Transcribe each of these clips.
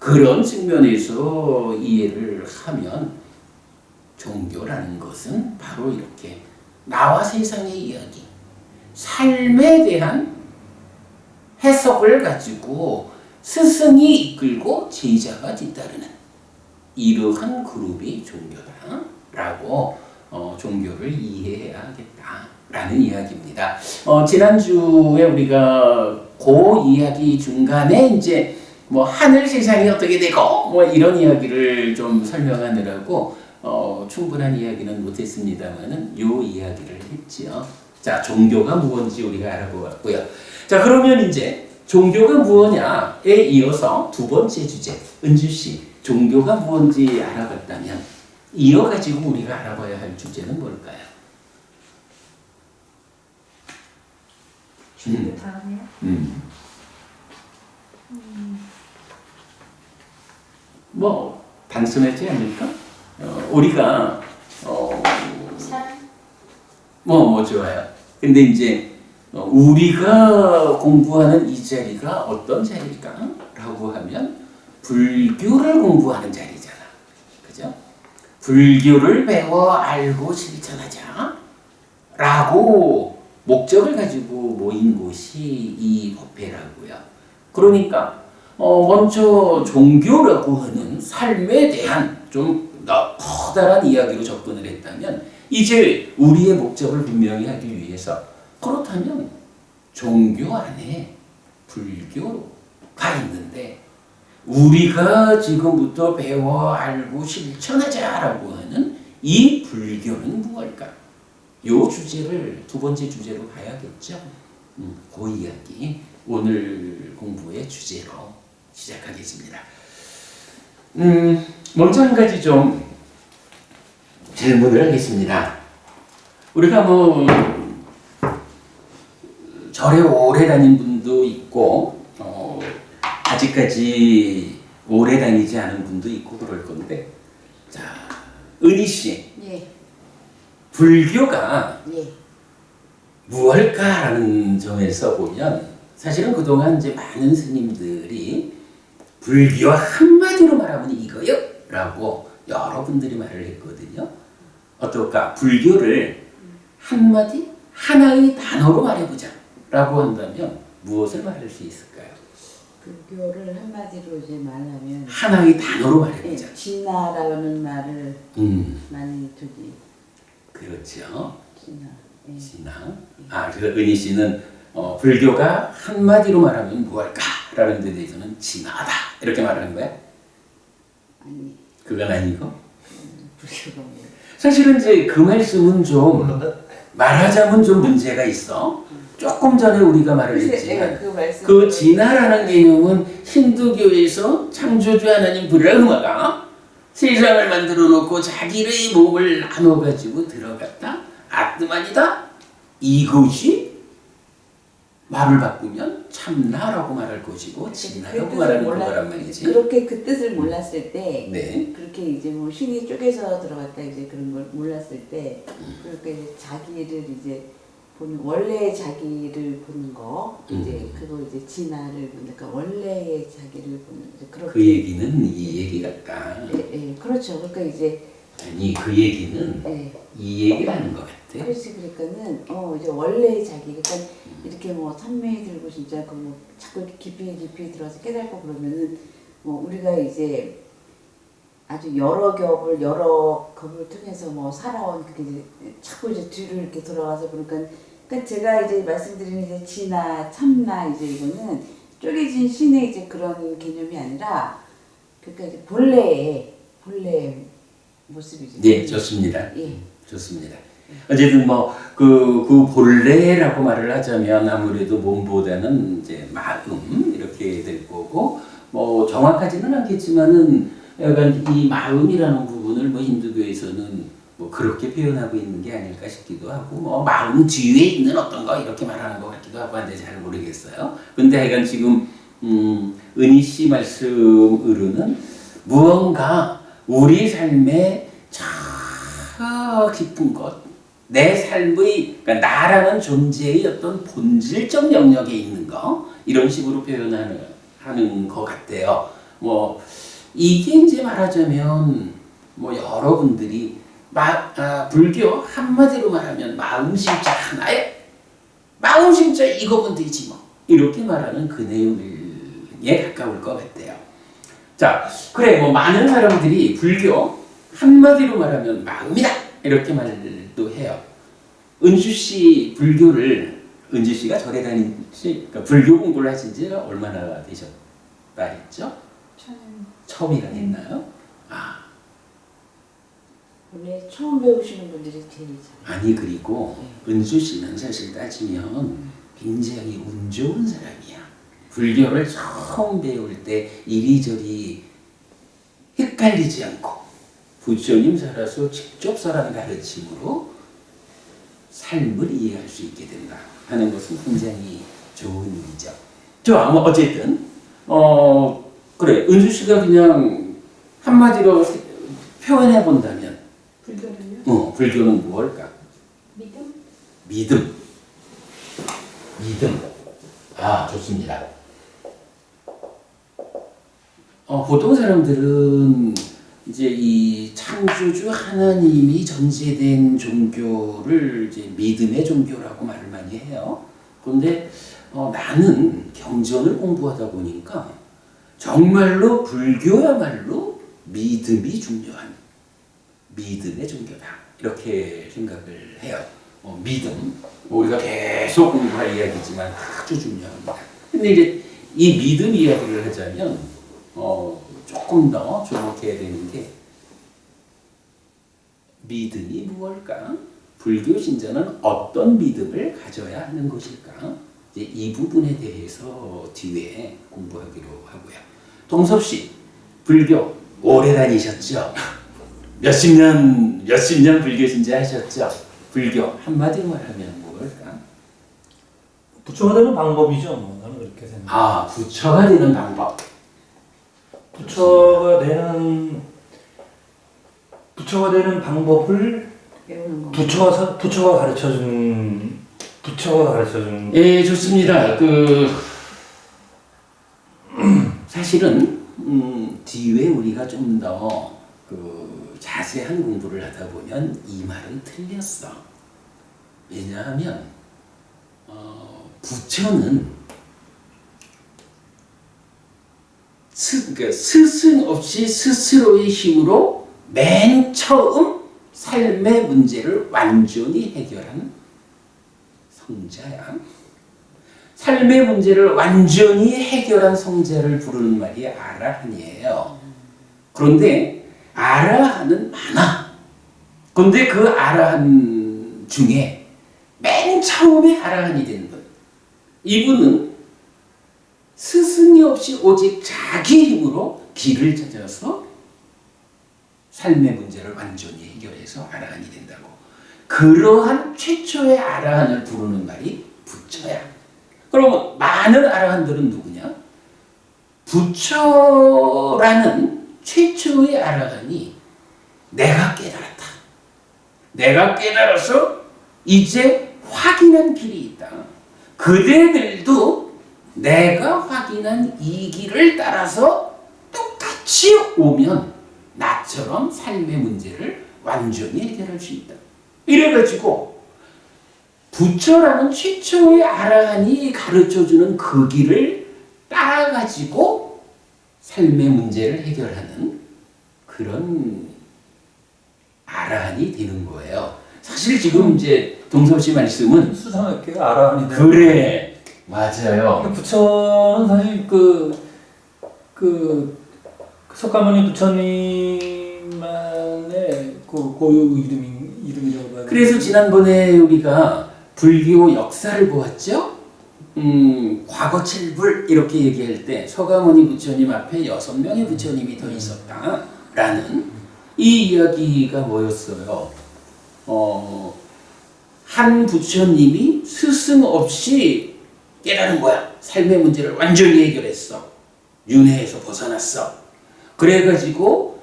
그런 측면에서 이해를 하면 종교라는 것은 바로 이렇게 나와 세상의 이야기, 삶에 대한 해석을 가지고 스승이 이끌고 제자가 뒤따르는 이러한 그룹이 종교다라고 종교를 이해해야겠다라는 이야기입니다. 지난주에 우리가 그 이야기 중간에 이제 뭐 하늘 세상이 어떻게 되고 뭐 이런 이야기를 좀 설명하느라고 충분한 이야기는 못했습니다만은 요 이야기를 했지요. 자, 종교가 무엇인지 우리가 알아보았고요. 자, 그러면 이제 종교가 무엇냐에 이어서 두 번째 주제, 은주 씨, 종교가 무엇인지 알아봤다면 이어가지고 우리가 알아봐야 할 주제는 뭘까요? 종교 다음이요? 뭐 단순하지 않을까? 우리가 뭐 좋아요. 근데 이제 우리가 공부하는 이 자리가 어떤 자리일까? 라고 하면 불교를 공부하는 자리잖아. 그죠? 불교를 배워 알고 실천하자 라고 목적을 가지고 모인 곳이 이 법회라고요. 그러니까 먼저 종교라고 하는 삶에 대한 좀 커다란 이야기로 접근을 했다면 이제 우리의 목적을 분명히 하기 위해서 그렇다면 종교 안에 불교가 있는데 우리가 지금부터 배워 알고 실천하자라고 하는 이 불교는 무엇일까? 요 주제를 두 번째 주제로 봐야겠죠. 그 이야기 오늘 공부의 주제로 시작하겠습니다. 먼저 한 가지 좀 질문을 하겠습니다. 우리가 뭐 절에 오래 다닌 분도 있고 아직까지 오래 다니지 않은 분도 있고 그럴 건데, 자, 은희 씨, 예. 불교가 예. 무엇일까라는 점에서 보면 사실은 그동안 이제 많은 스님들이 불교와 한마디로 말하면 이거요 라고 여러분들이 말을 했거든요. 어떨까? 불교를 한마디 하나의 단어로 말해보자 라고 한다면 무엇을 말할 수 있을까요? 불교를 한마디로 이제 말하면 하나의 단어로 말해보자. 진화라는 말을 많이 두지. 그렇죠. 진화. 예. 진화. 그래서 은희 씨는 불교가 한마디로 말하면 무엇일까라는 데 대해서는 진화다 이렇게 말하는 거야? 아니. 그건 아니고. 불교가 뭐. 사실은 이제 그 말씀은 좀 말하자면 좀 문제가 있어. 조금 전에 우리가 말을 했지만 그 진화라는 개념은 힌두교에서 창조주 하나님 브라흐마가 세상을 만들어 놓고 자기의 몸을 나눠 가지고 들어갔다. 아트만이다. 이것이 말을 바꾸면 참나라고 말할 것이고 진화라고 말하는 거란 말이지. 그렇게 그 뜻을 몰랐을 때, 네. 그렇게 이제 뭐 신이 쪼개서 들어갔다 이제 그런 걸 몰랐을 때, 그렇게 이제 자기를 이제 보는 원래의 자기를 보는 거, 이제 그거 이제 진화를 보니까 원래의 자기를 보는 이제 그렇게. 그 얘기는 이 얘기 같다. 예, 그렇죠. 그러니까 이제 아니 그 얘기는 이 얘기라는 것 같아. 그렇지. 그러니까는 이제 원래의 자기, 그러니까 이렇게 뭐 산매에 들고 진짜 그 뭐 자꾸 깊이 들어서 깨닫고 그러면은 뭐 우리가 이제 아주 여러 겹을 통해서 뭐 살아온 그게 이제 자꾸 이제 뒤로 이렇게 돌아가서 그러니까 제가 이제 말씀드리는 이제 진화, 참나 이제 이거는 쪼개진 신의 이제 그런 개념이 아니라 그러니까 이제 본래의 모습이죠. 네, 좋습니다. 예. 좋습니다. 어쨌든 뭐 그 본래라고 말을 하자면 아무래도 몸보다는 이제 마음 이렇게 될 거고 뭐 정확하지는 않겠지만은 약간 이 마음이라는 부분을 뭐 힌두교에서는 뭐 그렇게 표현하고 있는 게 아닐까 싶기도 하고 뭐 마음 뒤에 있는 어떤 거 이렇게 말하는 것 같기도 하고 한데 잘 모르겠어요. 근데 하여간 지금 은희 씨 말씀으로는 무언가 우리 삶에 저 깊은 것, 내 삶의 그러니까 나라는 존재의 어떤 본질적 영역에 있는 거 이런 식으로 표현하는 것 같아요. 뭐 이게 이제 말하자면 뭐 여러분들이 불교 한마디로 말하면 마음심자 하나에 마음심자 이거면 되지 뭐 이렇게 말하는 그 내용에 가까울 것 같아요. 자, 그래 뭐 많은 사람들이 불교 한마디로 말하면 마음이다 이렇게 말도 해요. 은주 씨가 절에 그러니까 불교 공부를 하신 지 얼마나 되셨다 했죠? 처음이라 했나요? 원래 처음 배우시는 분들이 제일 잘. 아니 그리고 은주 씨는 사실 따지면 굉장히 운 좋은 사람이야. 불교를 처음 배울 때 이리저리 헷갈리지 않고 부처님 살아서 직접 설한 가르침으로 삶을 이해할 수 있게 된다 하는 것은 굉장히 좋은 일이죠. 자, 뭐 어쨌든 그래 은주 씨가 그냥 한마디로 표현해 본다면 불교는요? 불교는 무엇일까? 믿음. 좋습니다. 보통 사람들은 이제 이 창조주 하나님이 전제된 종교를 이제 믿음의 종교라고 말을 많이 해요. 그런데 나는 경전을 공부하다 보니까 정말로 불교야말로 믿음이 중요한 믿음의 종교다 이렇게 생각을 해요. 믿음 우리가 계속 공부할 이야기지만 아주 중요합니다. 근데 이제 이 믿음 이야기를 하자면 조금 더 주목해야 되는 게 믿음이 무엇일까? 불교 신자는 어떤 믿음을 가져야 하는 것일까? 이제 이 부분에 대해서 뒤에 공부하기로 하고요. 동섭 씨, 불교 오래 다니셨죠? 몇십 년 불교 신자 하셨죠? 불교 한마디로 말하면 뭘까? 부처가 되는 방법이죠. 뭐 나는 그렇게 생각해요. 부처가 되는 방법. 부처가 되는 방법을 배우는 거. 부처가 가르쳐준. 예, 좋습니다. 사실은 뒤에 우리가 좀 더 자세한 공부를 하다 보면 이 말은 틀렸어. 왜냐하면 부처는 스승 없이 스스로의 힘으로 맨 처음 삶의 문제를 완전히 해결한 성자야. 삶의 문제를 완전히 해결한 성자를 부르는 말이 아라한이에요. 그런데 아라한은 많아. 그런데 그 아라한 중에 맨 처음에 아라한이 된 분, 이분은 스승이 없이 오직 자기 힘으로 길을 찾아서 삶의 문제를 완전히 해결해서 아라한이 된다고. 그러한 최초의 아라한을 부르는 말이 부처야. 그러면 많은 아라한들은 누구냐? 부처라는 최초의 아라한이 내가 깨달았다. 내가 깨달아서 이제 확인한 길이 있다. 그대들도 내가 확인한 이 길을 따라서 똑같이 오면 나처럼 삶의 문제를 완전히 해결할 수 있다. 이래가지고 부처라는 최초의 아라한이 가르쳐주는 그 길을 따라가지고 삶의 문제를 해결하는 그런 아라한이 되는 거예요. 사실 지금 이제 동섭 씨 말씀은 수상하게 아라한이 되는. 그래, 맞아요. 부처는 사실 석가모니 부처님만의 고유 이름이라고 봐요. 그래서 지난번에 우리가 불교 역사를 보았죠. 과거 칠불 이렇게 얘기할 때 서가모니 부처님 앞에 6명의 부처님이 더 있었다라는 이 이야기가 뭐였어요? 한 부처님이 스승 없이 깨달은 거야. 삶의 문제를 완전히 해결했어. 윤회에서 벗어났어. 그래가지고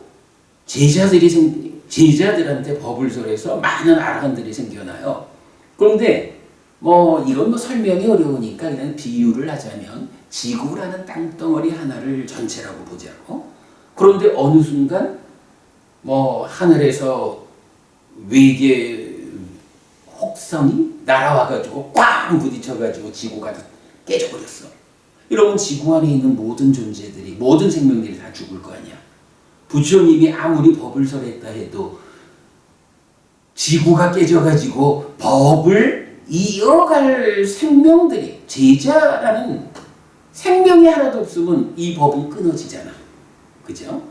제자들한테 법을 설해서 많은 아라한들이 생겨나요. 그런데 이건 설명이 어려우니까 그냥 비유를 하자면 지구라는 땅덩어리 하나를 전체라고 보자고. 그런데 어느 순간 뭐 하늘에서 외계 혹성이 날아와가지고 꽝 부딪혀가지고 지구가 다 깨져버렸어. 이러면 지구 안에 있는 모든 존재들이, 모든 생명들이 다 죽을 거 아니야. 부처님이 아무리 법을 설했다 해도 지구가 깨져가지고 법을 이어갈 생명들이, 제자라는 생명이 하나도 없으면 이 법은 끊어지잖아. 그죠?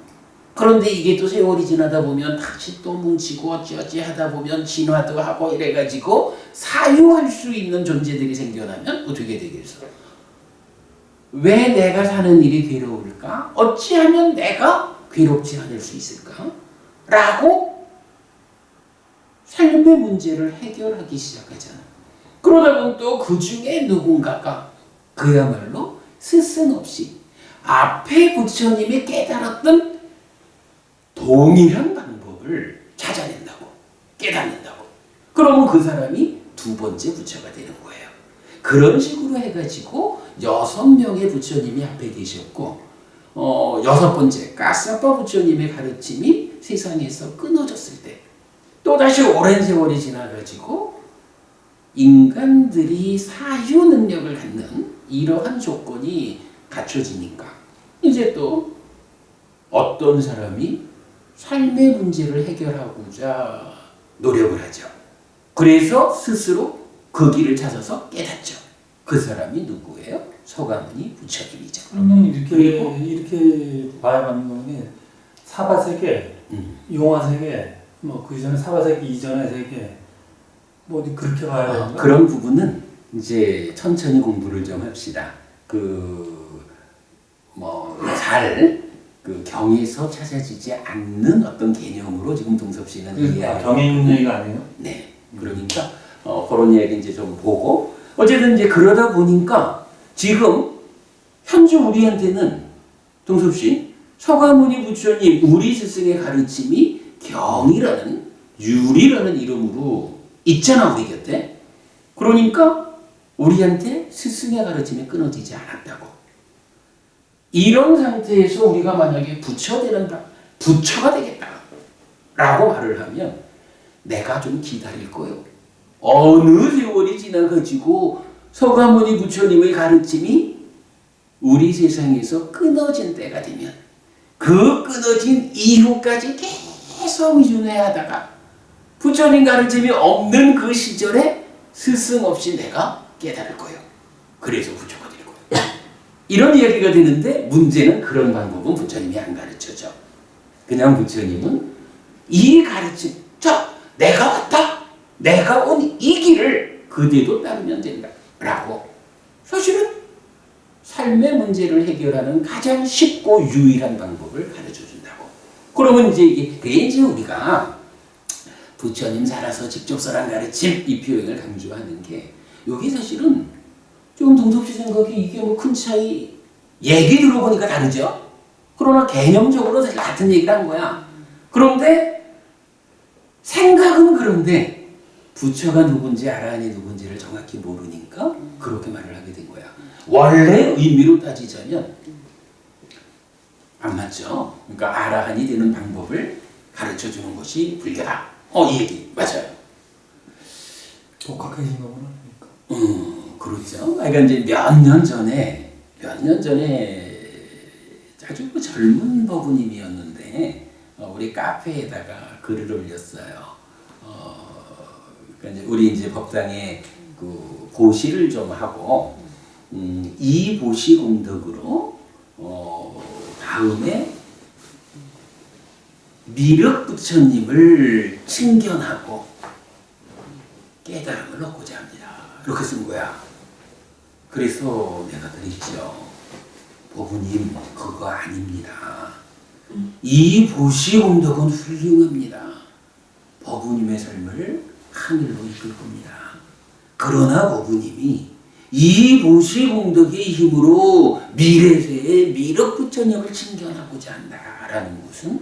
그런데 이게 또 세월이 지나다 보면 다시 또 뭉치고 어찌어찌 하다 보면 진화도 하고 이래가지고 사유할 수 있는 존재들이 생겨나면 어떻게 되겠어? 왜 내가 사는 일이 괴로울까? 어찌하면 내가 괴롭지 않을 수 있을까? 라고 삶의 문제를 해결하기 시작하잖아. 그러다 보면 또 그 중에 누군가가 그야말로 스승 없이 앞에 부처님이 깨달았던 동일한 방법을 찾아낸다고, 깨닫는다고. 그러면 그 사람이 두 번째 부처가 되는 거예요. 그런 식으로 해가지고 6명의 부처님이 앞에 계셨고, 6번째 가사파 부처님의 가르침이 세상에서 끊어졌을 때, 또다시 오랜 세월이 지나가지고 인간들이 사유 능력을 갖는 이러한 조건이 갖춰지니까 이제 또 어떤 사람이 삶의 문제를 해결하고자 노력을 하죠. 그래서 스스로 그 길을 찾아서 깨닫죠. 그 사람이 누구예요? 서가모니 부처님이죠. 그러면 그리고 이렇게 봐야만 거는 사바세계, 용화세계, 뭐 그 이전에 사바세계 이전의 세계, 뭐 그렇게 봐야 되는 거. 그런 부분은 이제 천천히 공부를 좀 합시다. 그 경에서 찾아지지 않는 어떤 개념으로 지금 동섭 씨는 이해하고 경에 있는 얘기가 아니에요? 네. 그러니까 그런 이야기 이제 좀 보고 어쨌든 이제 그러다 보니까 지금 현재 우리한테는 동섭 씨 서가모니 부처님 우리 스승의 가르침이 경이라는 유리라는 이름으로 있잖아 우리 곁에. 그러니까 우리한테 스승의 가르침이 끊어지지 않았다고. 이런 상태에서 우리가 만약에 부처가 되겠다라고 말을 하면 내가 좀 기다릴 거예요. 어느 세월이 지나가지고 서가모니 부처님의 가르침이 우리 세상에서 끊어진 때가 되면 그 끊어진 이후까지 계속 윤회하다가 부처님 가르침이 없는 그 시절에 스승 없이 내가 깨달을 거예요. 그래서 부처가 될 거예요. 이런 이야기가 되는데 문제는 그런 방법은 부처님이 안 가르쳐줘. 그냥 부처님은 이 가르침, 내가 왔다. 내가 온 이 길을 그대도 따르면 된다. 라고 사실은 삶의 문제를 해결하는 가장 쉽고 유일한 방법을 가르쳐준다고. 그러면 이제 우리가 부처님 살아서 직접 설한 가르침 이 표현을 강조하는 게 여기 사실은 좀 동섭 씨 생각에 이게 뭐 큰 차이 얘기 들어보니까 다르죠. 그러나 개념적으로 사실 같은 얘기를 한 거야. 그런데 생각은 그런데 부처가 누군지 아라한이 누군지를 정확히 모르니까 그렇게 말을 하게 된 거야. 원래 의미로 따지자면 안 맞죠. 그러니까 아라한이 되는 방법을 가르쳐주는 것이 불교다. 이 얘기 맞아요. 독학하신 거구나. 그렇죠. 그러니까 이제 몇 년 전에 아주 그 젊은 법우님이었는데 우리 카페에다가 글을 올렸어요. 그러니까 이제 우리 이제 법당에 그 보시를 좀 하고 이 보시 공덕으로 다음에 미륵 부처님을 칭견하고 깨달음을 얻고자 합니다. 이렇게 쓴 거야. 그래서 내가 그랬죠. 법우님 그거 아닙니다. 이 보시 공덕은 훌륭합니다. 법우님의 삶을 하늘로 이끌 겁니다. 그러나 법우님이 이 보시 공덕의 힘으로 미래세의 미륵 부처님을 칭견하고자 한다라는 것은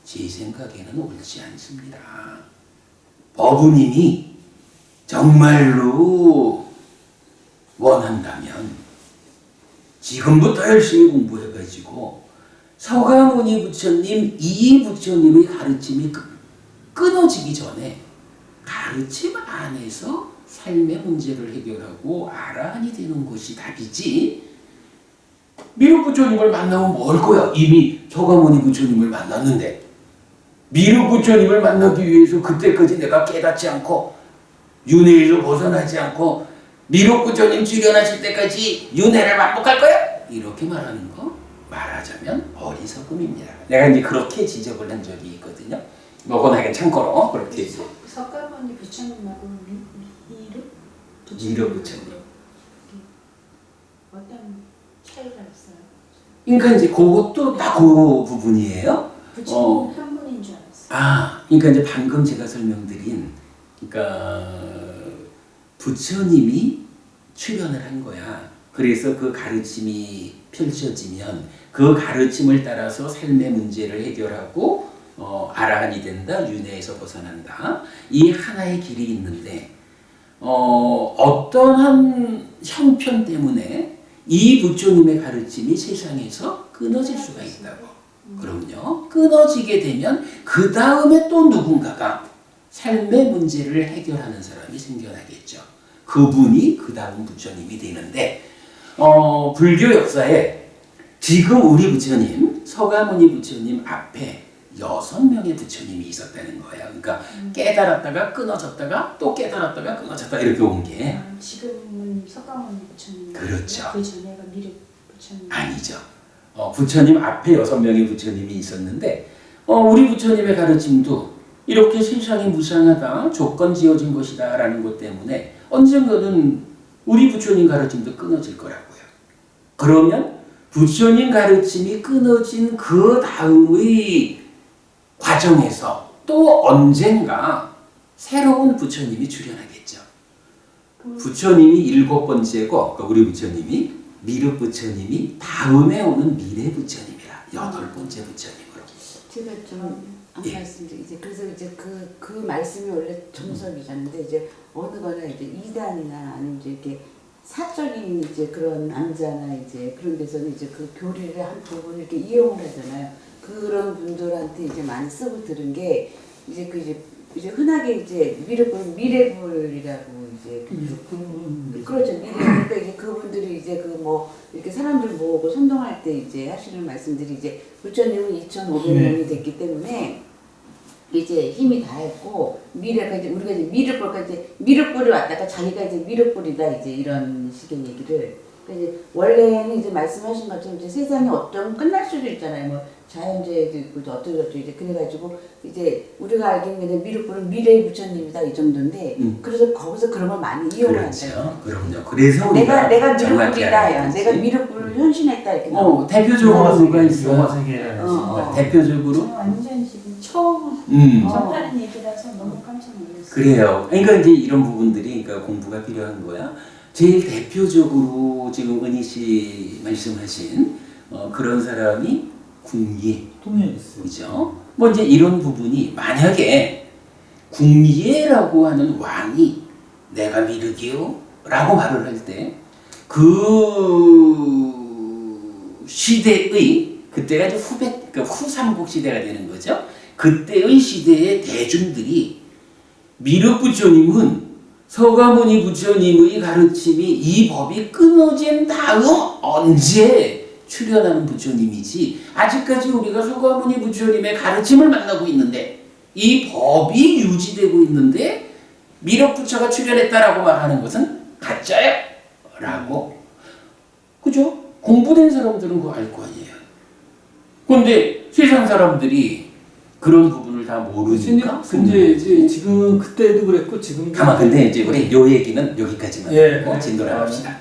제 생각에는 옳지 않습니다. 법우님이 정말로 원한다면 지금부터 열심히 공부해가지고 서가모니 부처님 이 부처님의 가르침이 끊어지기 전에 가르침 안에서 삶의 문제를 해결하고 아라한이 되는 것이 답이지. 미륵 부처님을 만나면 뭘 거야? 이미 서가모니 부처님을 만났는데 미륵 부처님을 만나기 위해서 그때까지 내가 깨닫지 않고 윤회에서 벗어나지 않고 미륵 부처님 출연하실 때까지 윤회를 반복할 거야? 이렇게 말하는 거 말하자면 어리석음입니다. 내가 이제 그렇게 지적을 한 적이 있거든요. 뭐거나 참고로 그렇게 석가모니 부처님하고 미륵 부처님. 어떤 차이가 있어요? 그러니까 이제 그것도 다 그 부분이에요. 부처님 한 분인 줄 알았어요. 그러니까 이제 방금 제가 설명드린, 그러니까 부처님이 출연을 한 거야. 그래서 그 가르침이 펼쳐지면 그 가르침을 따라서 삶의 문제를 해결하고 아라한이 된다, 윤회에서 벗어난다. 이 하나의 길이 있는데 어떠한 형편 때문에 이 부처님의 가르침이 세상에서 끊어질 수가 있다고. 그럼요. 끊어지게 되면 그 다음에 또 누군가가 삶의 문제를 해결하는 사람이 생겨나겠죠. 그분이 그 다음 부처님이 되는데 불교 역사에 지금 우리 부처님, 서가모니 부처님 앞에 6명의 부처님이 있었다는 거예요. 그러니까 깨달았다가 끊어졌다가 또 깨달았다가 끊어졌다 이렇게 온 게. 지금은 석가모니 부처님. 그렇죠. 그 전에가 미륵 부처님. 아니죠. 부처님 앞에 6명의 부처님이 있었는데 우리 부처님의 가르침도 이렇게 세상이 무상하다, 조건 지어진 것이다 라는 것 때문에 언젠가는 우리 부처님 가르침도 끊어질 거라고요. 그러면 부처님 가르침이 끊어진 그 다음의 과정에서 또 언젠가 새로운 부처님이 출현하겠죠. 부처님이 7번째고, 그러니까 우리 부처님이 미륵 부처님이 다음에 오는 미래 부처님이라 8번째 부처님으로. 제가 좀 예. 말씀드리 이제 그래서 이제 그 말씀이 원래 정석이잖는데 이제 어느 거나 이제 이단이나 아니면 이제 이렇게 사적인 이제 그런 암자나 이제 그런 데서는 이제 그 교리를 한 부분 이렇게 이용을 하잖아요. 그런 분들한테 이제 많이 쓰고 들은 게 이제 이제 흔하게 이제 미래불이라고 이제 그렇죠. 그러니까 이제 그분들이 이제 그 뭐 이렇게 사람들 모으고 선동할 때 이제 하시는 말씀들이 이제 부처님은 2,500명이 됐기 때문에 이제 힘이 다 했고 미래가 이제 우리가 이제 미륵불까지 이제 미륵불이 왔다가 자기가 이제 미륵불이다 이제 이런 식의 얘기를. 그러니까 이제 원래는 이제 말씀하신 것처럼 이제 세상이 어떤 끝날 수도 있잖아요. 뭐 자연재해도 있고 어쩌고저쩌고 이제 그래가지고 이제 우리가 알기는 그냥 미륵불은 미래의 부처님이다 이 정도인데 그래서 거기서 그런 걸 많이 이용을 한다. 그렇죠. 그럼요. 그래서 내가 정확히 미륵불이다, 알아야 되지. 내가 미륵불을 현신했다 이렇게. 대표적으로 누가 있어요? 영화 세계라. 대표적으로 저는 완전 지금 처음 접하는 얘기라서 너무 깜짝 놀랐어요. 그래요. 그러니까 이제 이런 부분들이 그러니까 공부가 필요한 거야. 제일 대표적으로 지금 은희 씨 말씀하신 그런 사람이 궁예. 통일했어요. 그죠? 뭐 이제 이런 부분이 만약에 궁예라고 하는 왕이 내가 미륵이요 라고 말을 할 때 그 시대의 그때가 이제 그러니까 후삼국 시대가 되는 거죠. 그때의 시대의 대중들이 미륵 부처님은 서가모니 부처님의 가르침이 이 법이 끊어진 다음 언제 출현하는 부처님이지 아직까지 우리가 서가모니 부처님의 가르침을 만나고 있는데 이 법이 유지되고 있는데 미륵 부처가 출현했다라고 말하는 것은 가짜야 라고. 그죠? 공부된 사람들은 그거 알 거 아니에요. 그런데 세상 사람들이 그런 부분을 다 모르니까. 근데 이제 지금 그때도 그랬고 지금. 가만. 근데 이제 우리 요 얘기는 여기까지만 하고 진도를 합시다.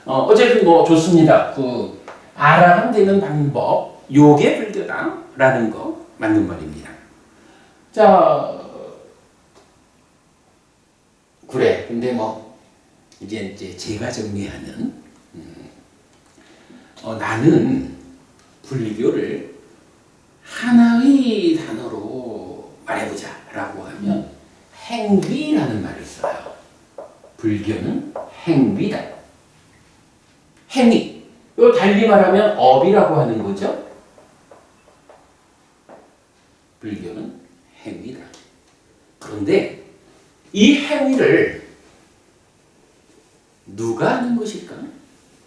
어쨌든 뭐 좋습니다. 그 아라한 되는 방법, 요게 불교다라는 거 맞는 말입니다. 자, 그래. 근데 뭐 이제 제가 정리하는 나는 불교를 하나의 단어로 말해보자라고 하면 행위라는 말을 써요. 불교는 행위다. 행위. 또 달리 말하면 업이라고 하는 거죠. 불교는 행위다. 그런데 이 행위를 누가 하는 것일까?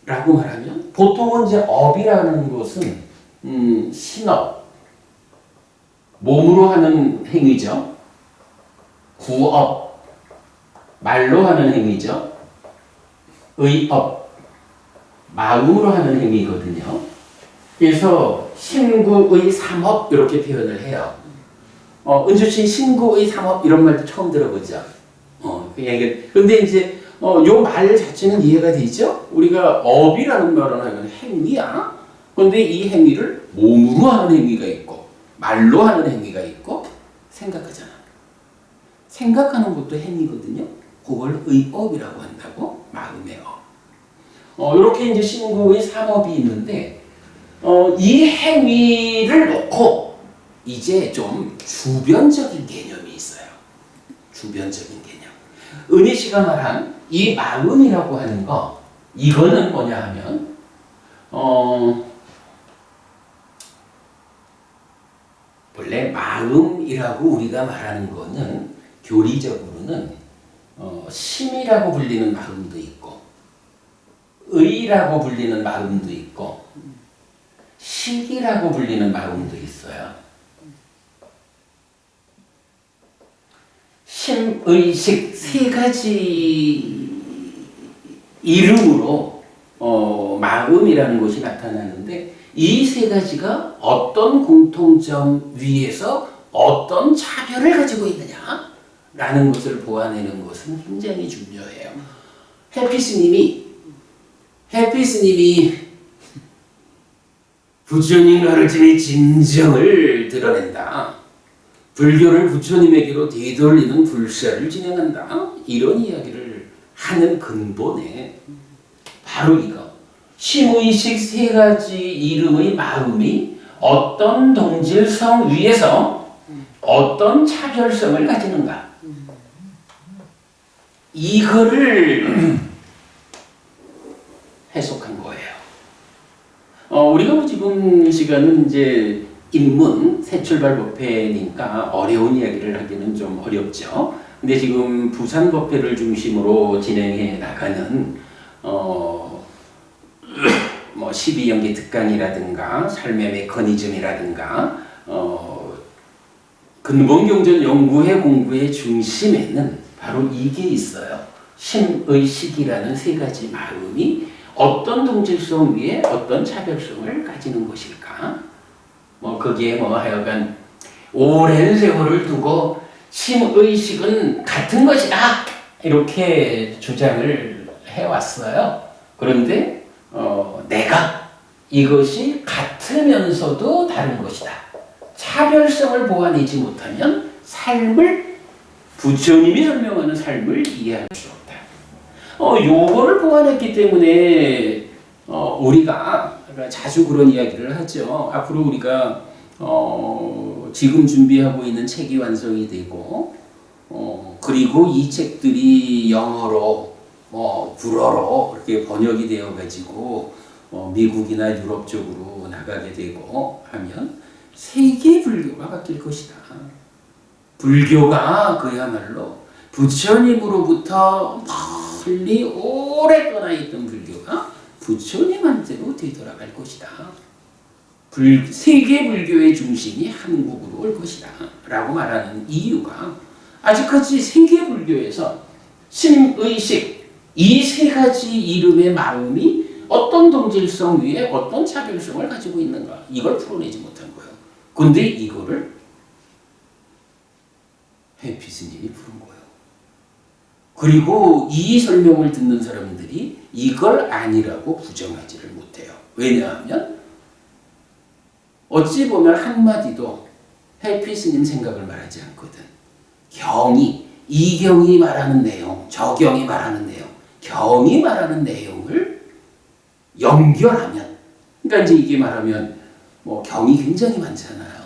라고 말하면 보통은 이제 업이라는 것은 신업, 몸으로 하는 행위죠. 구업, 말로 하는 행위죠. 의업, 마음으로 하는 행위거든요. 그래서 신구의 삼업 이렇게 표현을 해요. 은주 씨 신구의 삼업 이런 말도 처음 들어보죠. 근데 이제 요 말 자체는 이해가 되죠? 우리가 업이라는 말은 하면 행위야. 근데 이 행위를 몸으로 하는 행위가 있고 말로 하는 행위가 있고 생각하잖아. 생각하는 것도 행위거든요. 그걸 의업이라고 한다고. 마음의 업. 이렇게 이제 신구의 삼업이 있는데 이 행위를 놓고 이제 좀 주변적인 개념이 있어요. 주변적인 개념. 은희 씨가 말한 이 마음이라고 하는 거, 이거는 뭐냐 하면 원래 마음이라고 우리가 말하는 거는 교리적으로는 심이라고 불리는 마음도 있고 의라고 불리는 마음도 있고 식이라고 불리는 마음도 있어요. 심의식 세 가지 이름으로 마음이라는 것이 나타나는데 이 세 가지가 어떤 공통점 위에서 어떤 차별을 가지고 있느냐라는 것을 보아내는 것은 굉장히 중요해요. 해피스님이 부처님 가르침의 진정을 드러낸다. 불교를 부처님에게로 되돌리는 불사를 진행한다. 이런 이야기를 하는 근본에 바로 이거. 심의식 세 가지 이름의 마음이 어떤 동질성 위에서 어떤 차별성을 가지는가. 이거를 해석한 거예요. 우리가 지금 시간은 이제 인문 새출발법회니까 어려운 이야기를 하기는 좀 어렵죠. 근데 지금 부산법회를 중심으로 진행해 나가는 뭐 12연계 특강이라든가 삶의 메커니즘이라든가 근본경전 연구회 공부의 중심에는 바로 이게 있어요. 심의식이라는 세 가지 마음이 어떤 동질성 위에 어떤 차별성을 가지는 것일까? 거기에 하여간 오랜 세월을 두고 심의식은 같은 것이다 이렇게 주장을 해왔어요. 그런데 내가 이것이 같으면서도 다른 것이다. 차별성을 보완하지 못하면 삶을 부처님이 설명하는 삶을 이해할 수 없다. 요거를 보완했기 때문에 우리가 자주 그런 이야기를 하죠. 앞으로 우리가 지금 준비하고 있는 책이 완성이 되고 그리고 이 책들이 영어로 불어로 이렇게 번역이 되어 가지고 미국이나 유럽 쪽으로 나가게 되고 하면 세계 불교가 바뀔 것이다. 불교가 그야말로 부처님으로부터 멀리 오래 떠나 있던 불교가 부처님한테로 되돌아갈 것이다. 세계 불교의 중심이 한국으로 올 것이다 라고 말하는 이유가 아직까지 세계 불교에서 심의식 이 세 가지 이름의 마음이 어떤 동질성 위에 어떤 차별성을 가지고 있는가 이걸 풀어내지 못한 거예요. 근데 이거를 해피스님이 푸는 거예요. 그리고 이 설명을 듣는 사람들이 이걸 아니라고 부정하지를 못해요. 왜냐하면 어찌 보면 한마디도 해피스님 생각을 말하지 않거든. 경이, 이 경이 말하는 내용, 저 경이 말하는 내용, 경이 말하는 내용을 연결하면, 그러니까 이제 이게 말하면 경이 굉장히 많잖아요.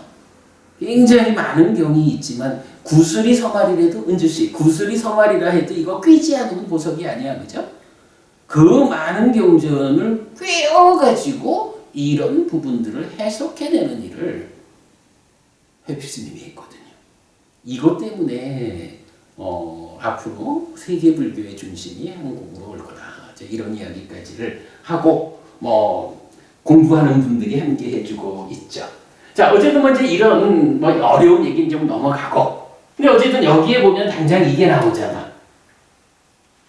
굉장히 많은 경이 있지만 구슬이 서말이라도 은주씨 구슬이 서말이라 해도 이거 꿰지 않으면 보석이 아니야, 그죠? 그 많은 경전을 꿰어가지고 이런 부분들을 해석해내는 일을 회피스님이 했거든요. 이것 때문에 앞으로 세계 불교의 중심이 한국으로 올 거다. 이런 이야기까지를 하고 공부하는 분들이 함께 해주고 있죠. 자, 어쨌든 이제 이런 어려운 얘기는 좀 넘어가고, 근데 어쨌든 여기에 보면 당장 이게 나오잖아.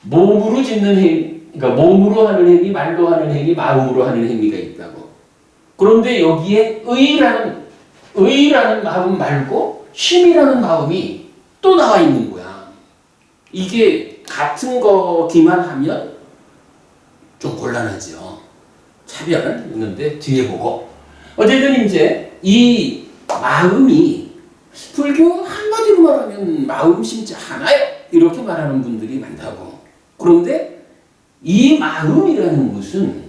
몸으로 짓는 행위, 그러니까 몸으로 하는 행위, 말로 하는 행위, 마음으로 하는 행위가 있다고. 그런데 여기에 의라는 마음 말고 심이라는 마음이 또 나와 있는 거야. 이게 같은 거기만 하면 좀 곤란하죠. 차별은 있는데 뒤에 보고. 어쨌든 이제 이 마음이 불교 한마디로 말하면 마음 심자 하나요. 이렇게 말하는 분들이 많다고. 그런데 이 마음이라는 것은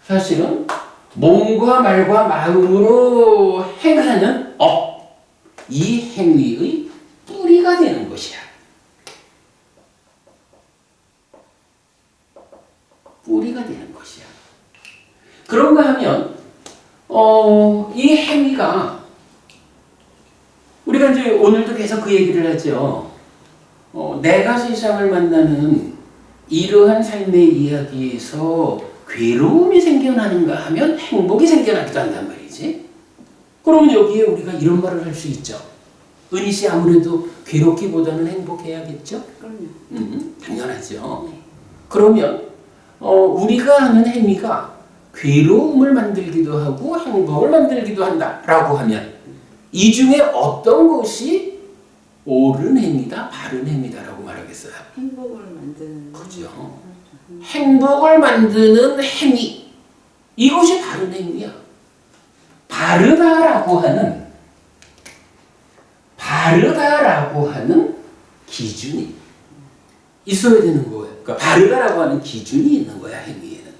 사실은 몸과 말과 마음으로 행하는 이 행위의 뿌리가 되는 것이야. 뿌리가 되는 것이야. 그런가 하면 이 행위가 우리가 이제 오늘도 계속 그 얘기를 하죠. 내가 세상을 만나는 이러한 삶의 이야기에서 괴로움이 생겨나는가 하면 행복이 생겨나기도 한단 말이지. 그러면 여기에 우리가 이런 말을 할 수 있죠. 은희 씨 아무래도 괴롭기보다는 행복해야겠죠? 그럼요. 당연하죠. 그러면 우리가 하는 행위가 괴로움을 만들기도 하고 행복을 만들기도 한다라고 하면 이 중에 어떤 것이 옳은 행위다, 바른 행위다라고 말하겠어요? 행복을 만드는. 그죠. 행복을 만드는 행위, 이것이 바른 행위야. 바르다라고 하는 기준이 있어야 되는 거예요. 그러니까 바르다라고 하는 기준이 있는 거야, 행위에는.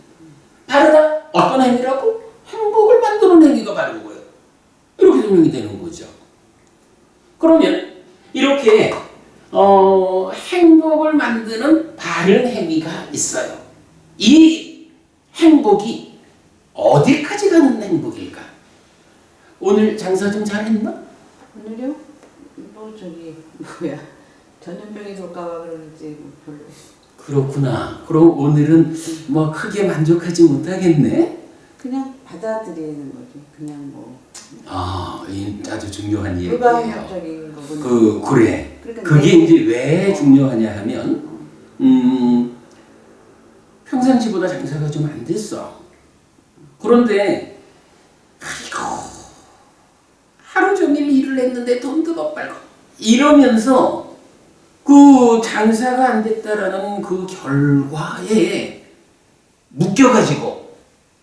바르다, 어떤 행위라고? 행복을 만드는 행위가 바른 거예요. 이렇게 설명이 되는 거죠. 그러면 이렇게 행복을 만드는 바른 행위가 있어요. 이 행복이 어디까지 가는 행복일까? 오늘 장사 좀 잘했나? 오늘요? 전염병이 돌까봐 그러는지 별로. 그렇구나. 그럼 오늘은 크게 만족하지 못하겠네? 그냥 받아들이는 거지. 그냥 이 아주 중요한 얘기예요. 의방학적인 거군요. 그래. 그러니까 그게 이제 왜 중요하냐 하면, 평상시보다 장사가 좀 안 됐어. 그런데, 하루 종일 일을 했는데 돈도 못 벌고, 이러면서 그 장사가 안 됐다라는 그 결과에 묶여가지고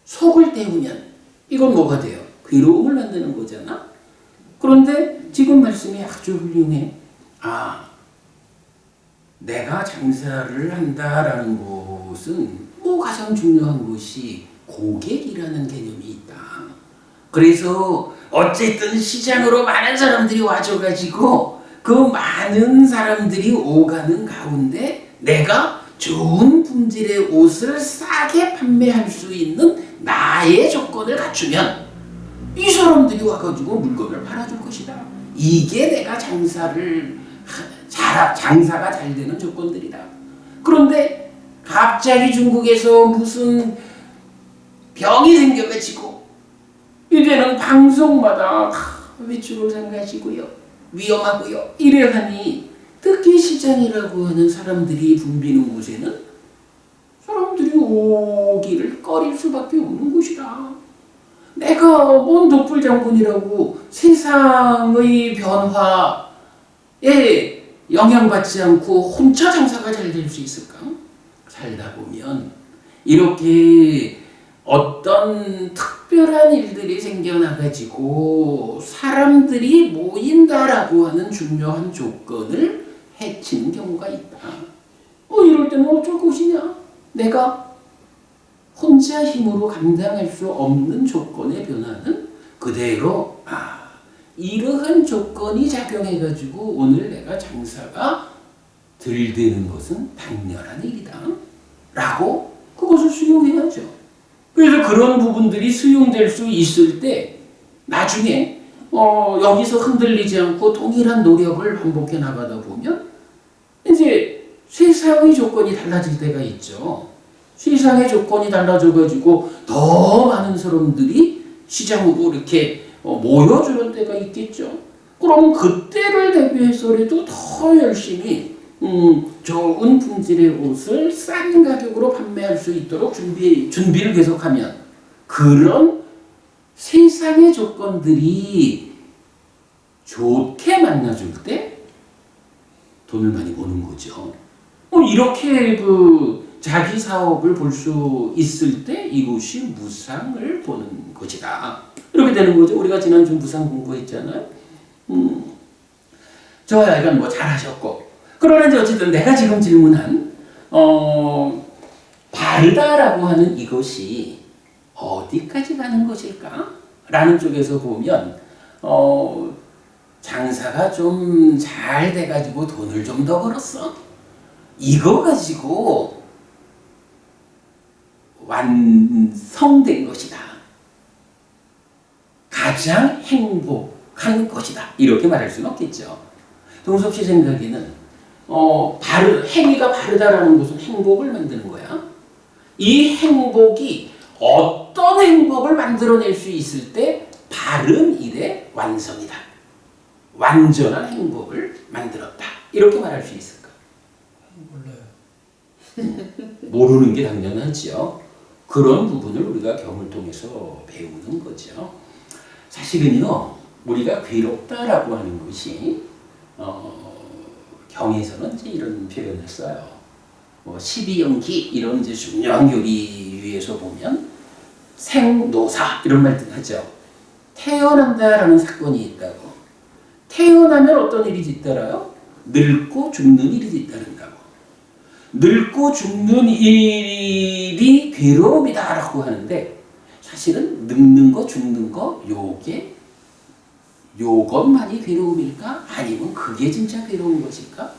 속을 때우면 이건 뭐가 돼요? 괴로움을 만드는 거잖아. 그런데 지금 말씀이 아주 훌륭해. 내가 장사를 한다라는 것은 가장 중요한 것이 고객이라는 개념이 있다. 그래서 어쨌든 시장으로 많은 사람들이 와줘가지고 그 많은 사람들이 오가는 가운데 내가 좋은 품질의 옷을 싸게 판매할 수 있는 나의 조건을 갖추면 이 사람들이 와가지고 물건을 팔아줄 것이다. 이게 내가 장사가 잘 되는 조건들이다. 그런데 갑자기 중국에서 무슨 병이 생겨가지고 이제는 방송마다 외출을 삼가시고요, 위험하고요, 이래하니 특히 시장이라고 하는 사람들이 붐비는 곳에는 사람들이 오기를 꺼릴 수밖에 없는 곳이다. 내가 뭔 독불장군이라고 세상의 변화에 영향받지 않고 혼자 장사가 잘 될 수 있을까? 살다 보면 이렇게 어떤 특별한 일들이 생겨나가지고 사람들이 모인다라고 하는 중요한 조건을 해치는 경우가 있다. 이럴 때는 어쩔 것이냐? 내가 혼자 힘으로 감당할 수 없는 조건의 변화는 그대로 이러한 조건이 작용해가지고 오늘 내가 장사가 덜 되는 것은 당연한 일이다 라고 그것을 수용해야죠. 그래서 그런 부분들이 수용될 수 있을 때 나중에 여기서 흔들리지 않고 동일한 노력을 반복해 나가다 보면 이제 세상의 조건이 달라질 때가 있죠. 세상의 조건이 달라져가지고 더 많은 사람들이 시장으로 이렇게 모여주는 때가 있겠죠. 그럼 그때를 대비해서라도 더 열심히 좋은 품질의 옷을 싼 가격으로 판매할 수 있도록 준비를 계속하면 그런 세상의 조건들이 좋게 만나줄 때 돈을 많이 버는 거죠. 이렇게 자기 사업을 볼 수 있을 때 이것이 무상을 보는 것이다. 이렇게 되는 거죠. 우리가 지난주 무상 공부했잖아요. 좋아요. 이건 뭐 잘하셨고. 그러나 이제 어쨌든 내가 지금 질문한 바르다라고 하는 이것이 어디까지 가는 것일까? 라는 쪽에서 보면 장사가 좀 잘 돼가지고 돈을 좀 더 벌었어. 이거 가지고 완성된 것이다. 가장 행복한 것이다. 이렇게 말할 수는 없겠죠. 동섭 씨 생각에는 행위가 바르다라는 것은 행복을 만드는 거야. 이 행복이 어떤 행복을 만들어낼 수 있을 때 바른 일의 완성이다. 완전한 행복을 만들었다. 이렇게 말할 수 있을까? 몰라요. 모르는 게 당연하지요. 그런 부분을 우리가 경을 통해서 배우는 거죠. 사실은요, 우리가 괴롭다라고 하는 것이 경에서는 이제 이런 표현을 써요. 12연기 이런 이제 중요한 교리에서 보면 생노사 이런 말들 하죠. 태어난다라는 사건이 있다고. 태어나면 어떤 일이 뒤따라요? 늙고 죽는 일이 뒤따른다고. 늙고 죽는 일이 괴로움이다라고 하는데 사실은 늙는 거 죽는 거 요것만이 괴로움일까? 아니면 그게 진짜 괴로운 것일까?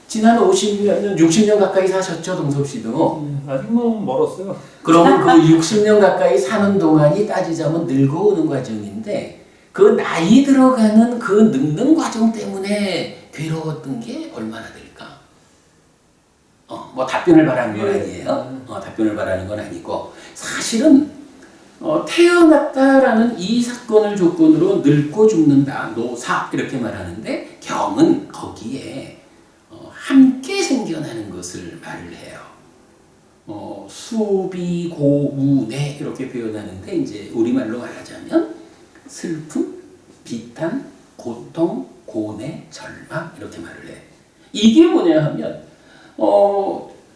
지난 50년, 60년 가까이 사셨죠, 동섭 씨도? 아직 뭐 멀었어요. 그러면 그 60년 가까이 사는 동안이 따지자면 늙어오는 과정인데 그 나이 들어가는 그 늙는 과정 때문에 괴로웠던 게 얼마나 될까? 뭐 답변을 바라는 건 아니에요. 답변을 바라는 건 아니고 사실은 태어났다라는 이 사건을 조건으로 늙고 죽는다, 노사 이렇게 말하는데 경은 거기에 함께 생겨나는 것을 말을 해요. 수비, 고우내 이렇게 표현하는데 이제 우리말로 말하자면 슬픔, 비탄, 고통, 고뇌, 절망 이렇게 말을 해. 이게 뭐냐 하면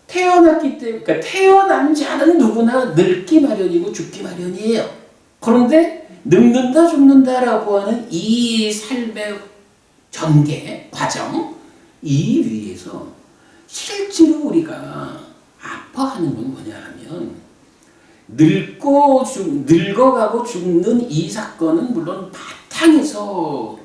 태어났기 때문에 그러니까 태어난 자는 누구나 늙기 마련이고 죽기 마련이에요. 그런데 늙는다 죽는다라고 하는 이 삶의 전개 과정 이 위에서 실제로 우리가 아파하는 건 뭐냐 하면 늙어가고 죽는 이 사건은 물론 바탕에서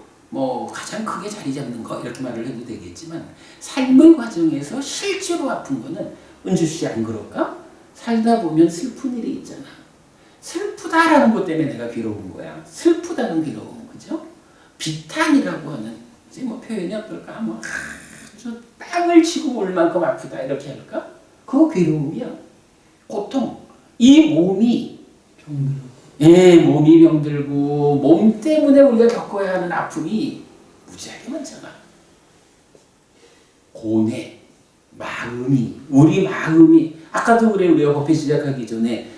가장 크게 자리 잡는 거 이렇게 말을 해도 되겠지만 삶의 과정에서 실제로 아픈 거는 은주 씨 안 그럴까? 살다 보면 슬픈 일이 있잖아. 슬프다라는 것 때문에 내가 괴로운 거야. 슬프다는 괴로움, 그죠? 비탄이라고 하는 이제 표현이 어떨까? 아주 땅을 치고 올 만큼 아프다 이렇게 할까? 그거 괴로움이야. 고통. 이 몸이 몸이 병들고 몸 때문에 우리가 겪어야 하는 아픔이 무지하게 많잖아. 고뇌, 우리 마음이 아까도 그래 우리가 법회 시작하기 전에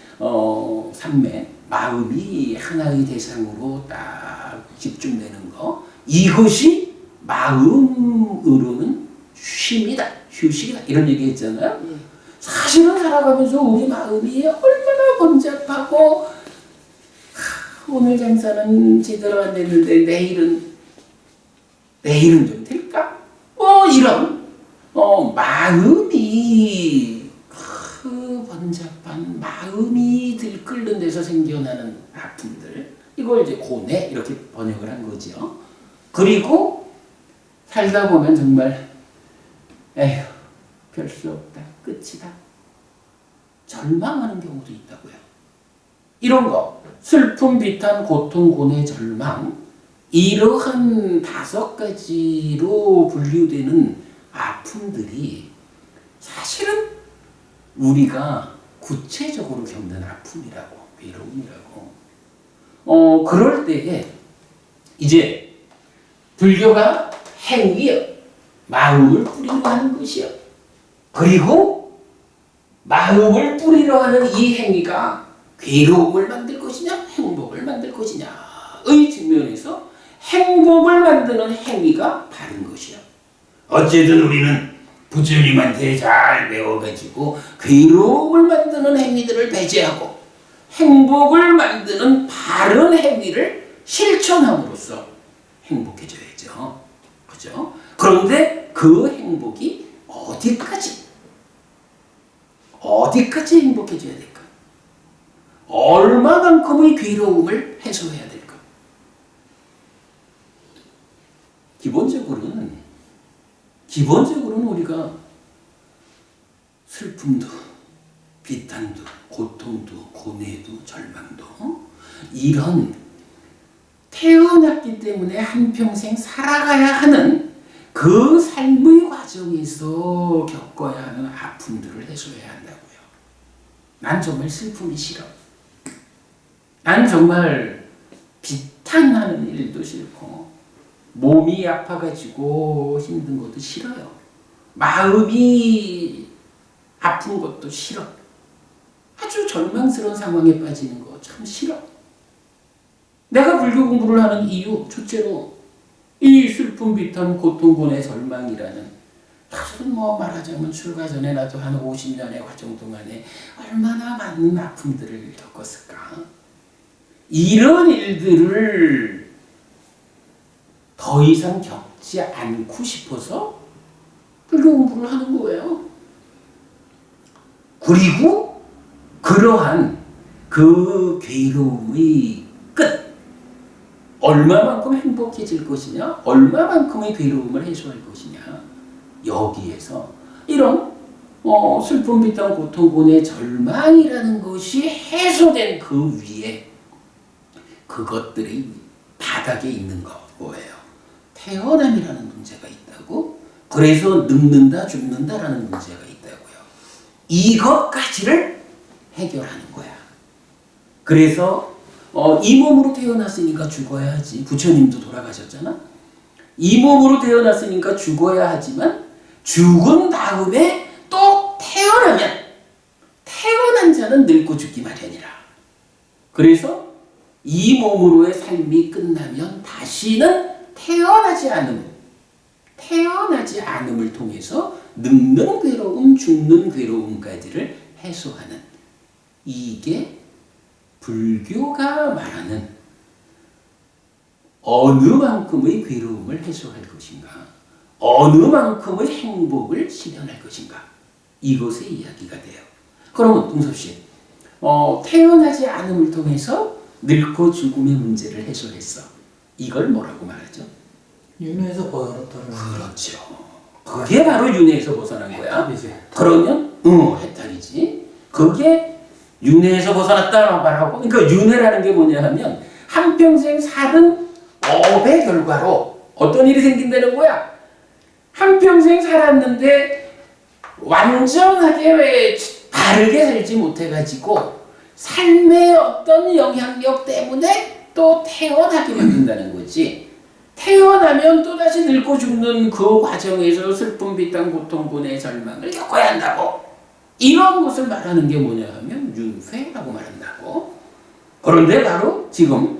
삼매 마음이 하나의 대상으로 딱 집중되는 거 이것이 마음으로는 휴식이다 이런 얘기 했잖아요. 사실은 살아가면서 우리 마음이 얼마나 번잡하고 오늘 장사는 제대로 안 됐는데 내일은 좀 될까? 이런 마음이 번잡한 마음이 들끓는 데서 생겨나는 아픔들 이걸 이제 고뇌 이렇게 번역을 한 거죠. 그리고 살다 보면 정말 에휴 별 수 없다 끝이다 절망하는 경우도 있다고요. 이런 거 슬픔, 비탄, 고통, 고뇌, 절망 이러한 5가지로 분류되는 아픔들이 사실은 우리가 구체적으로 겪는 아픔이라고, 외로움이라고. 그럴 때에 이제 불교가 행위요, 마음을 뿌리려 하는 것이요. 그리고 마음을 뿌리려 하는 이 행위가 괴로움을 만들 것이냐, 행복을 만들 것이냐의 측면에서 행복을 만드는 행위가 바른 것이요. 어쨌든 우리는 부처님한테 잘 배워가지고 괴로움을 만드는 행위들을 배제하고 행복을 만드는 바른 행위를 실천함으로써 행복해져야죠. 그죠? 그런데 그 행복이 어디까지 행복해져야 될까? 얼마만큼의 괴로움을 해소해야 될까? 기본적으로는 우리가 슬픔도, 비탄도, 고통도, 고뇌도, 절망도 이런 태어났기 때문에 한평생 살아가야 하는 그 삶의 과정에서 겪어야 하는 아픔들을 해소해야 한다고요. 난 정말 슬픔이 싫어. 난 정말 비탄하는 일도 싫고 몸이 아파가지고 힘든 것도 싫어요. 마음이 아픈 것도 싫어. 아주 절망스러운 상황에 빠지는 거 참 싫어. 내가 불교 공부를 하는 이유, 첫째로 이 슬픔, 비탄, 고통, 고뇌, 절망이라는, 사실은 뭐 말하자면 출가 전에 나도 한 50년의 과정 동안에 얼마나 많은 아픔들을 겪었을까. 이런 일들을 더 이상 겪지 않고 싶어서 불교 공부를 하는 거예요. 그리고 그러한 그 괴로움의 끝, 얼마만큼 행복해질 것이냐, 얼마만큼의 괴로움을 해소할 것이냐, 여기에서 이런 슬픔, 비탄, 고통, 고뇌, 절망이라는 것이 해소된 그 위에 그것들이 바닥에 있는 거예요. 태어남이라는 문제가 있다고, 그래서 늙는다, 죽는다라는 문제가 있다고요. 이것까지를 해결하는 거야. 그래서 이 몸으로 태어났으니까 죽어야 하지. 부처님도 돌아가셨잖아. 이 몸으로 태어났으니까 죽어야 하지만 죽은 다음에 또 태어나면 태어난 자는 늙고 죽기 마련이라. 그래서 이 몸으로의 삶이 끝나면 다시는 태어나지 않음을 통해서 늙는 괴로움, 죽는 괴로움까지를 해소하는, 이게 불교가 말하는 어느 만큼의 괴로움을 해소할 것인가, 어느 만큼의 행복을 실현할 것인가, 이것의 이야기가 돼요. 그러면 동섭 씨, 태어나지 않음을 통해서 늙고 죽음의 문제를 해소했어. 이걸 뭐라고 말하죠? 윤회에서 벗어났다는. 그렇죠. 그게 바로 윤회에서 벗어난 거야. 해탈이지. 그러면 해탈이지. 그게 윤회에서 벗어났다라고 말하고, 그러니까 윤회라는 게 뭐냐 하면 한평생 살은 업의 결과로 어떤 일이 생긴다는 거야. 한평생 살았는데 완전하게 왜 바르게 살지 못해가지고 삶의 어떤 영향력 때문에 또 태어나게 만든다는 거지. 태어나면 또다시 늙고 죽는 그 과정에서 슬픔, 비탄, 고통, 고뇌, 절망을 겪어야 한다고. 이런 것을 말하는 게 뭐냐 하면 윤회라고 말한다고. 그런데 바로 지금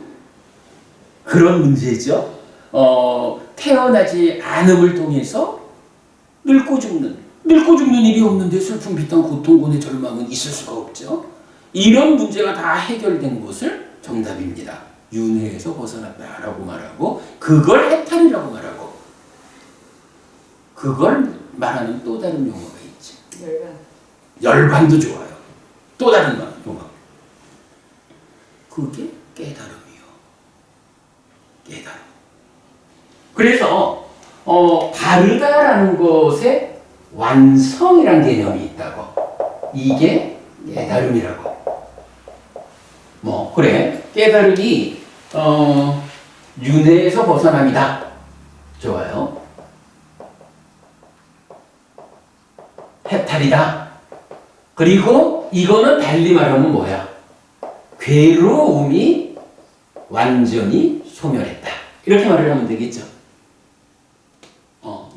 그런 문제죠. 태어나지 않음을 통해서 늙고 죽는 일이 없는데 슬픔, 비탄, 고통, 고뇌, 절망은 있을 수가 없죠. 이런 문제가 다 해결된 것을 정답입니다. 윤회에서 벗어났다라고 말하고, 그걸 해탈이라고 말하고, 그걸 말하는 또 다른 용어가 있지. 열반도 좋아요. 또 다른 용어. 그게 깨달음이요. 깨달음. 그래서 바르다라는 것에 완성이란 개념이 있다고. 이게 깨달음이라고. 뭐 그래 깨달음이 윤회에서 벗어남이다. 좋아요. 해탈이다. 그리고 이거는 달리 말하면 뭐야? 괴로움이 완전히 소멸했다. 이렇게 말을 하면 되겠죠.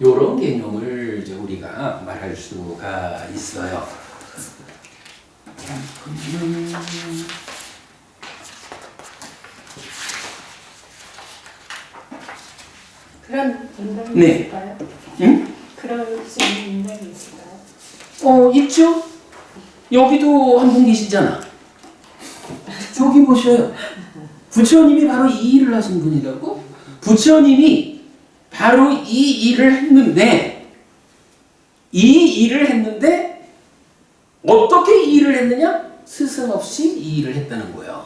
요런 개념을 이제 우리가 말할 수가 있어요. 그런 인간이 네. 있을까요? 응? 그럴 수 있는 인간이 있을까요? 있죠. 여기도 한 분 계시잖아. 저기 보셔요. 부처님이 바로 이 일을 하신 분이라고? 부처님이 바로 이 일을 했는데, 어떻게 이 일을 했느냐? 스승 없이 이 일을 했다는 거예요.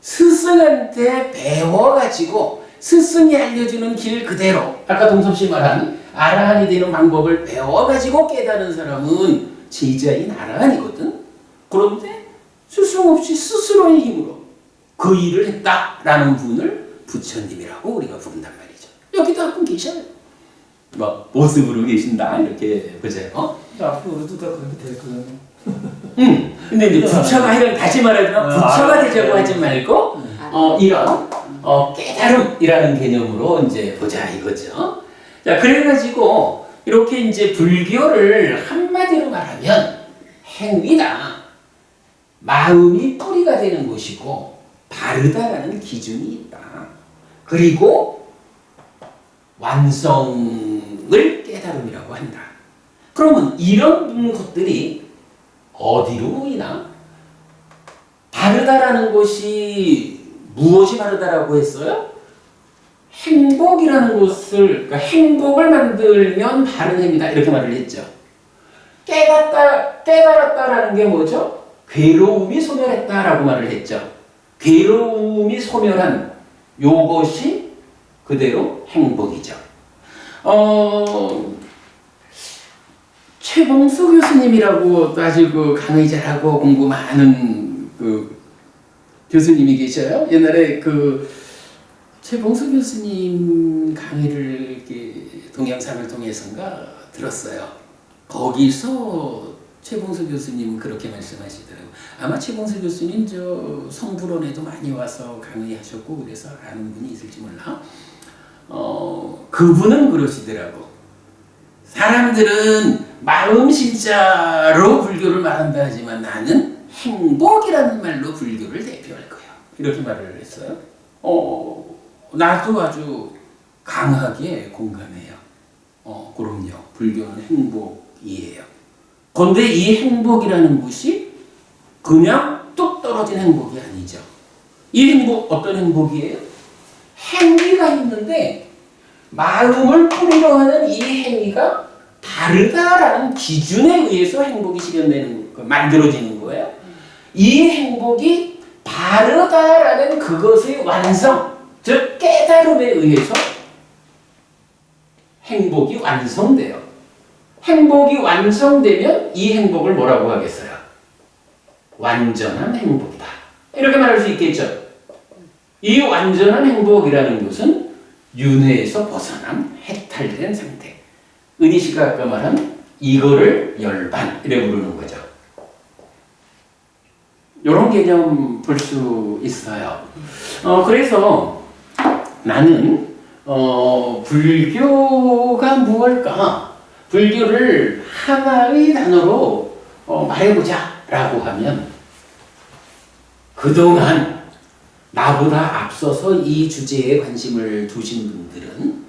스승한테 배워가지고 스승이 알려주는 길 그대로, 아까 동섭씨 말한 아라한이 되는 방법을 배워가지고 깨달은 사람은 제자인 아라한이거든. 그런데 스승 없이 스스로의 힘으로 그 일을 했다라는 분을 부처님이라고 우리가 부른단 말이죠. 여기도 한 분 계셔요. 뭐 모습으로 계신다 이렇게 보세요. 앞으로 우리도 다 그렇게 될 거잖아. 근데 이제 부처가 이런 다시 말하면 부처가 되자고 하지 말고 이런 깨달음이라는 개념으로 이제 보자 이거죠. 자 그래가지고 이렇게 이제 불교를 한마디로 말하면 행위다. 마음이 뿌리가 되는 곳이고 바르다라는 기준이 있다. 그리고 완성을 깨달음이라고 한다. 그러면 이런 것들이 어디로 모이나? 바르다라는 것이 무엇이 바르다라고 했어요? 행복이라는 것을, 그러니까 행복을 만들면 바른 행위다 이렇게 말을 했죠. 깨달았다라는 게 뭐죠? 괴로움이 소멸했다라고 말을 했죠. 괴로움이 소멸한 요것이 그대로 행복이죠. 최봉수 교수님이라고 아주 그 강의 잘하고 공부 많은 그 교수님이 계셔요. 옛날에 그 최봉수 교수님 강의를 이렇게 동영상을 통해서인가 들었어요. 거기서 최봉수 교수님은 그렇게 말씀하시더라고요. 아마 최봉수 교수님 저 성불원에도 많이 와서 강의하셨고 그래서 아는 분이 있을지 몰라. 그분은 그러시더라고. 사람들은 마음 진짜로 불교를 말한다 하지만 나는 행복이라는 말로 불교를 대표할 거야. 이렇게 말을 했어요. 나도 아주 강하게 공감해요. 그럼요. 불교는 행복이에요. 그런데 이 행복이라는 것이 그냥 뚝 떨어진 행복이 아니죠. 이 행복 어떤 행복이에요? 행위가 있는데 마음을 뿌리로 하는 이 행위가 다르다라는 기준에 의해서 행복이 실현되는 거, 만들어지는 거예요. 이 행복이 바르다라는 그것의 완성, 즉 깨달음에 의해서 행복이 완성돼요. 행복이 완성되면 이 행복을 뭐라고 하겠어요? 완전한 행복이다. 이렇게 말할 수 있겠죠. 이 완전한 행복이라는 것은 윤회에서 벗어난 해탈된 상태. 은희 씨가 아까 말한 이거를 열반 이래 부르는 거죠. 이런 개념 볼 수 있어요. 그래서 나는 불교가 무엇일까? 불교를 하나의 단어로 말해보자 라고 하면 그동안 나보다 앞서서 이 주제에 관심을 두신 분들은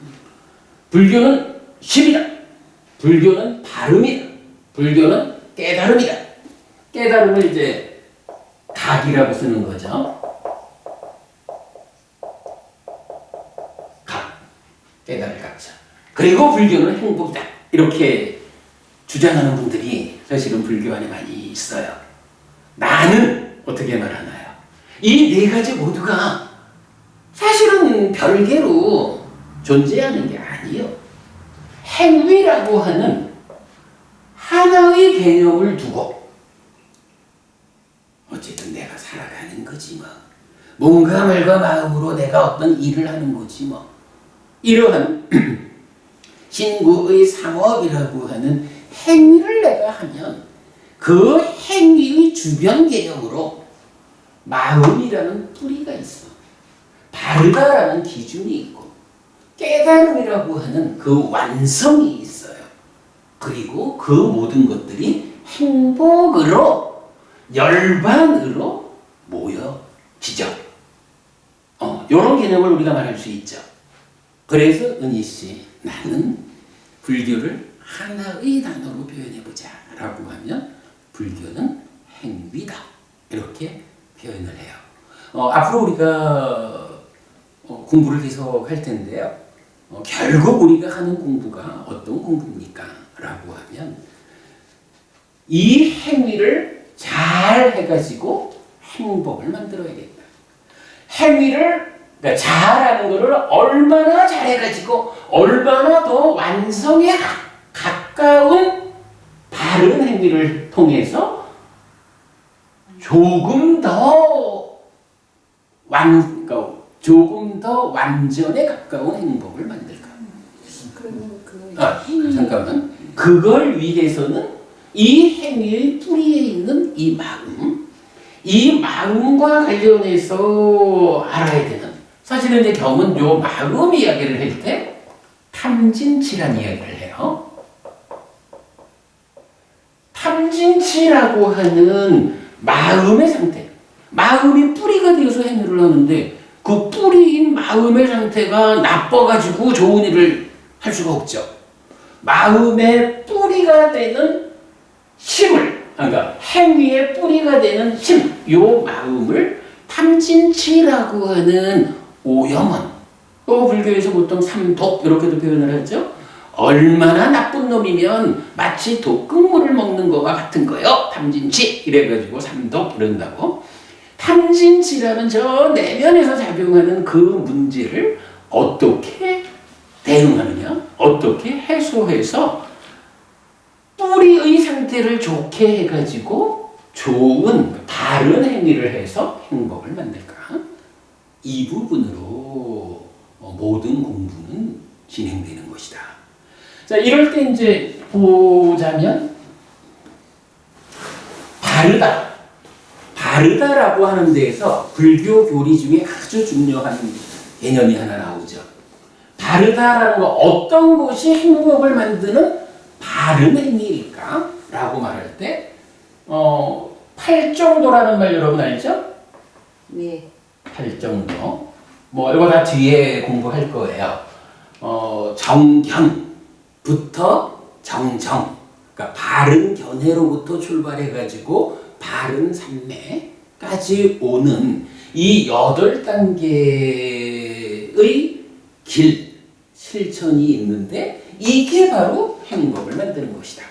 불교는 심이다. 불교는 바름이다. 불교는 깨달음이다. 깨달음을 이제 각이라고 쓰는 거죠. 각. 깨달을 각자. 그리고 불교는 행복이다. 이렇게 주장하는 분들이 사실은 불교 안에 많이 있어요. 나는 어떻게 말하나요? 이 네 가지 모두가 사실은 별개로 존재하는 게 아니에요. 행위라고 하는 하나의 개념을 두고 거지 뭐. 몸과 말과 마음으로 내가 어떤 일을 하는 거지 뭐. 이러한 신구의 삼업이라고 하는 행위를 내가 하면 그 행위의 주변 개념으로 마음이라는 뿌리가 있어. 바르다라는 기준이 있고 깨달음이라고 하는 그 완성이 있어요. 그리고 그 모든 것들이 행복으로 열반으로 모여지죠. 이런 개념을 우리가 말할 수 있죠. 그래서 은희 씨, 나는 불교를 하나의 단어로 표현해보자 라고 하면 불교는 행위다 이렇게 표현을 해요. 앞으로 우리가 공부를 계속 할 텐데요. 결국 우리가 하는 공부가 어떤 공부입니까? 라고 하면 이 행위를 잘 해가지고 행복을 만들어야겠다. 행위를 그러니까 잘하는 것을 얼마나 잘해가지고 얼마나 더 완성에 가까운 바른 행위를 통해서 조금 더 완전에 가까운 행복을 만들까? 그러면 그 잠깐만. 그걸 위해서는 이 행위의 뿌리에 있는 이 마음과 관련해서 알아야 되는. 사실은 이제 경은 요 마음 이야기를 할 때 탐진치란 이야기를 해요. 탐진치라고 하는 마음의 상태. 마음이 뿌리가 되어서 행위를 하는데 그 뿌리인 마음의 상태가 나빠가지고 좋은 일을 할 수가 없죠. 마음의 뿌리가 되는 힘을, 그러니까 행위의 뿌리가 되는 힘, 요 마음을 탐진치라고 하는 오염원, 또 불교에서 보통 삼독 이렇게도 표현을 하죠. 얼마나 나쁜 놈이면 마치 독극물을 먹는 거와 같은 거요. 탐진치 이래가지고 삼독 이런다고. 탐진치라는 저 내면에서 작용하는 그 문제를 어떻게 대응하느냐, 어떻게 해소해서 뿌리의 상태를 좋게 해가지고 좋은 바른 행위를 해서 행복을 만들까? 이 부분으로 모든 공부는 진행되는 것이다. 자, 이럴 때 이제 보자면 바르다라고 하는 데에서 불교 교리 중에 아주 중요한 개념이 하나 나오죠. 바르다라는 거, 어떤 것이 행복을 만드는 바른 행위일까? 라고 말할 때 팔정도라는 말 여러분 알죠? 네. 팔정도. 뭐 이거 다 뒤에 공부할 거예요. 정견부터 정정. 그러니까 바른 견해로부터 출발해가지고 바른 삼매까지 오는 이 8단계의 길, 실천이 있는데 이게 바로 행복을 만드는 것이다.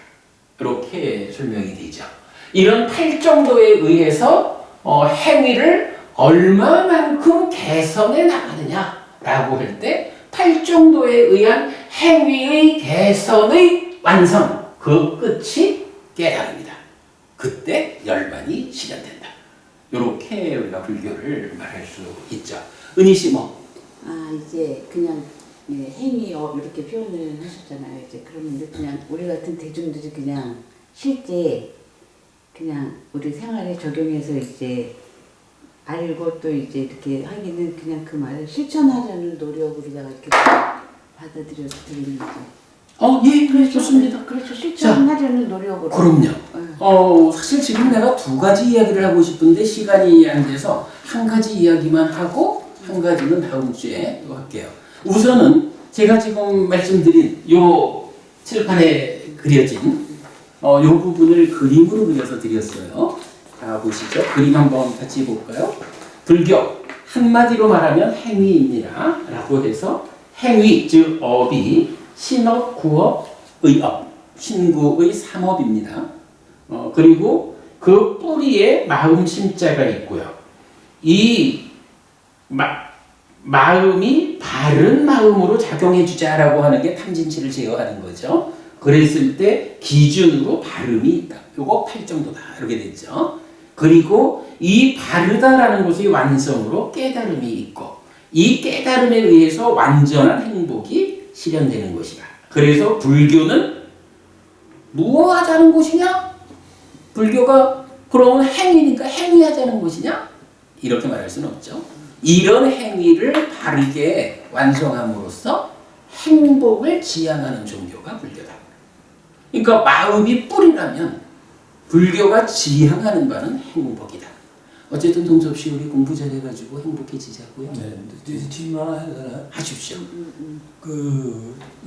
이렇게 설명이 되죠. 이런 팔정도에 의해서 행위를 얼마만큼 개선해 나가느냐라고 할 때 팔정도에 의한 행위의 개선의 완성, 그 끝이 깨달음이다. 그때 열반이 실현된다. 이렇게 우리가 불교를 말할 수 있죠. 은희 씨 뭐? 이제 그냥 행위업 이렇게 표현을 하셨잖아요. 이제 그러면 그냥 우리 같은 대중들이 그냥 실제 그냥 우리 생활에 적용해서 이제 알고 또 이제 이렇게 하기는 그냥 그 말을 실천하려는 노력으로다가 이렇게 받아들여서 드리는 거죠. 예, 그래, 좋습니다. 그렇죠. 실천하려는 노력으로. 그럼요. 사실 지금 내가 두 가지 이야기를 하고 싶은데 시간이 안 돼서 한 가지 이야기만 하고 한 가지는 다음 주에 또 할게요. 우선은 제가 지금 말씀드린 요 칠판에 그려진 요 부분을 그림으로 그려서 드렸어요. 자, 보시죠. 그림 한번 같이 볼까요? 불교 한마디로 말하면 행위입니다. 라고 해서 행위, 즉 업이 신업, 구업, 의업, 신구의 삼업입니다. 그리고 그 뿌리에 마음 심자가 있고요. 이 마음이 바른 마음으로 작용해주자라고 하는 게 탐진치를 제어하는 거죠. 그랬을 때 기준으로 발음이 있다. 요거 8정도다. 이렇게 됐죠. 그리고 이 바르다라는 것의 완성으로 깨달음이 있고 이 깨달음에 의해서 완전한 행복이 실현되는 것이다. 그래서 불교는 무엇하자는 곳이냐? 불교가 그러면 행위니까 행위하자는 곳이냐? 이렇게 말할 수는 없죠. 이런 행위를 바르게 완성함으로써 행복을 지향하는 종교가 불교다. 그러니까 마음이 뿌리라면 불교가 지향하는 바는 행복이다. 어쨌든 동섭씨 우리 공부 잘해가지고 행복해지자고요. 네, 이제 질문 하나 해도 되나요? 하십시오.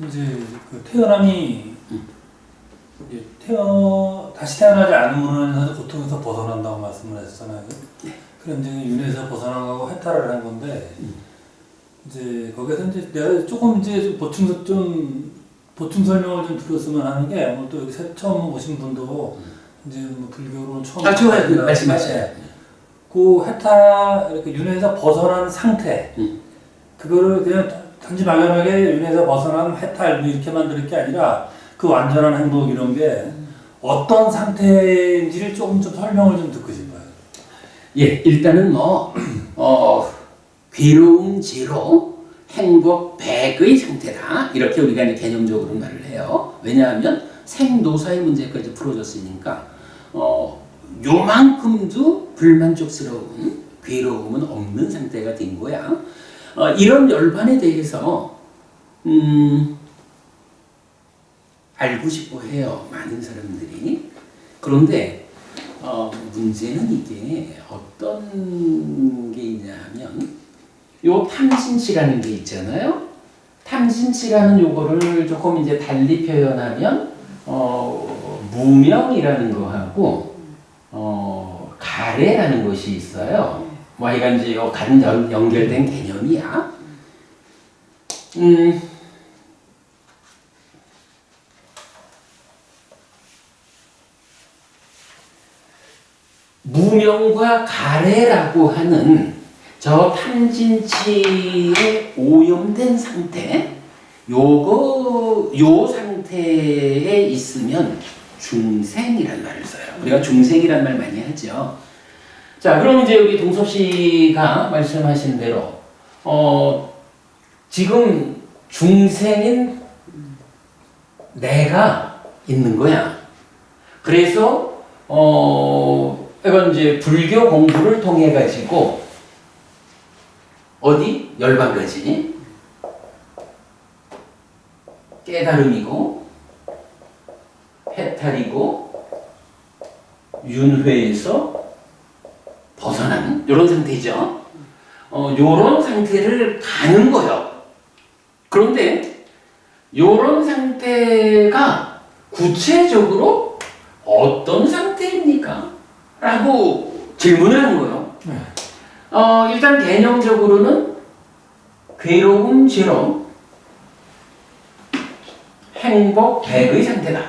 이제 태어남이 이제 다시 태어나지 않으면서 고통에서 벗어난다고 말씀을 하셨잖아요. 네. 그럼 이제 윤회에서 벗어나가고 해탈을 한 건데 이제 거기서 이제 내가 조금 이제 보충 설명을 좀 들었으면 하는 게 오늘 또 여기 처음 오신 분도 이제 뭐 불교로 처음 좋아요. 말씀하세요. 그 해탈 이렇게 윤회에서 벗어난 상태 그거를 그냥 단지 막연하게 윤회에서 벗어난 해탈 이렇게만 들을 게 아니라 그 완전한 행복 이런 게 어떤 상태인지를 조금 좀 설명을 좀 듣고 싶어요. 예, 일단은 괴로움 제로, 행복 100의 상태다. 이렇게 우리가 이제 개념적으로 말을 해요. 왜냐하면 생노사의 문제까지 풀어졌으니까 요만큼도 불만족스러운 괴로움은 없는 상태가 된 거야. 이런 열반에 대해서 알고 싶어 해요. 많은 사람들이. 그런데 문제는 이게 어떤 게 있냐 하면 요 탐진치라는 게 있잖아요. 탐진치라는 요거를 조금 이제 달리 표현하면 무명이라는 거하고 가래라는 것이 있어요. 뭐 하여간 이제 요 간 연결된 개념이야. 무명과 가래라고 하는 저 탐진치의 오염된 상태, 요 상태에 있으면 중생이란 말을 써요. 우리가 중생이란 말 많이 하죠. 자, 그럼 이제 우리 동섭 씨가 말씀하신 대로, 지금 중생인 내가 있는 거야. 그래서, 이건 이제 불교 공부를 통해 가지고, 어디? 열반까지 깨달음이고 해탈이고 윤회에서 벗어나는 이런 상태죠. 이런 상태를 가는 거예요. 그런데 이런 상태가 구체적으로 어떤 상태입니까? 라고 질문을 하는 거예요. 일단 개념적으로는 괴로움 제로, 행복 100의 상태다.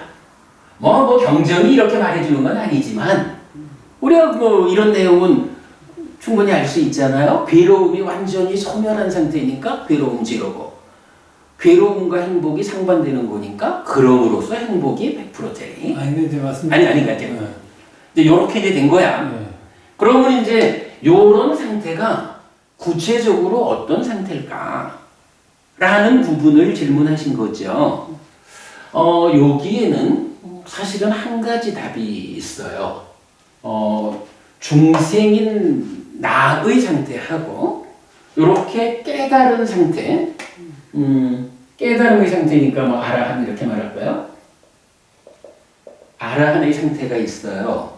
뭐 경전이 이렇게 말해주는 건 아니지만 우리가 뭐 이런 내용은 충분히 알 수 있잖아요. 괴로움이 완전히 소멸한 상태니까 괴로움 제로고 괴로움과 행복이 상반되는 거니까 그럼으로써 행복이 100%짜리. 아니 근데 이제 말씀 아니 그러니까 이제 이렇게 이제 된 거야. 그러면 이제 요런 상태가 구체적으로 어떤 상태일까? 라는 부분을 질문하신 거죠. 여기에는 사실은 한 가지 답이 있어요. 중생인 나의 상태하고 이렇게 깨달은 상태, 깨달음의 상태니까 뭐 아라한 이렇게 말할까요? 아라한의 상태가 있어요.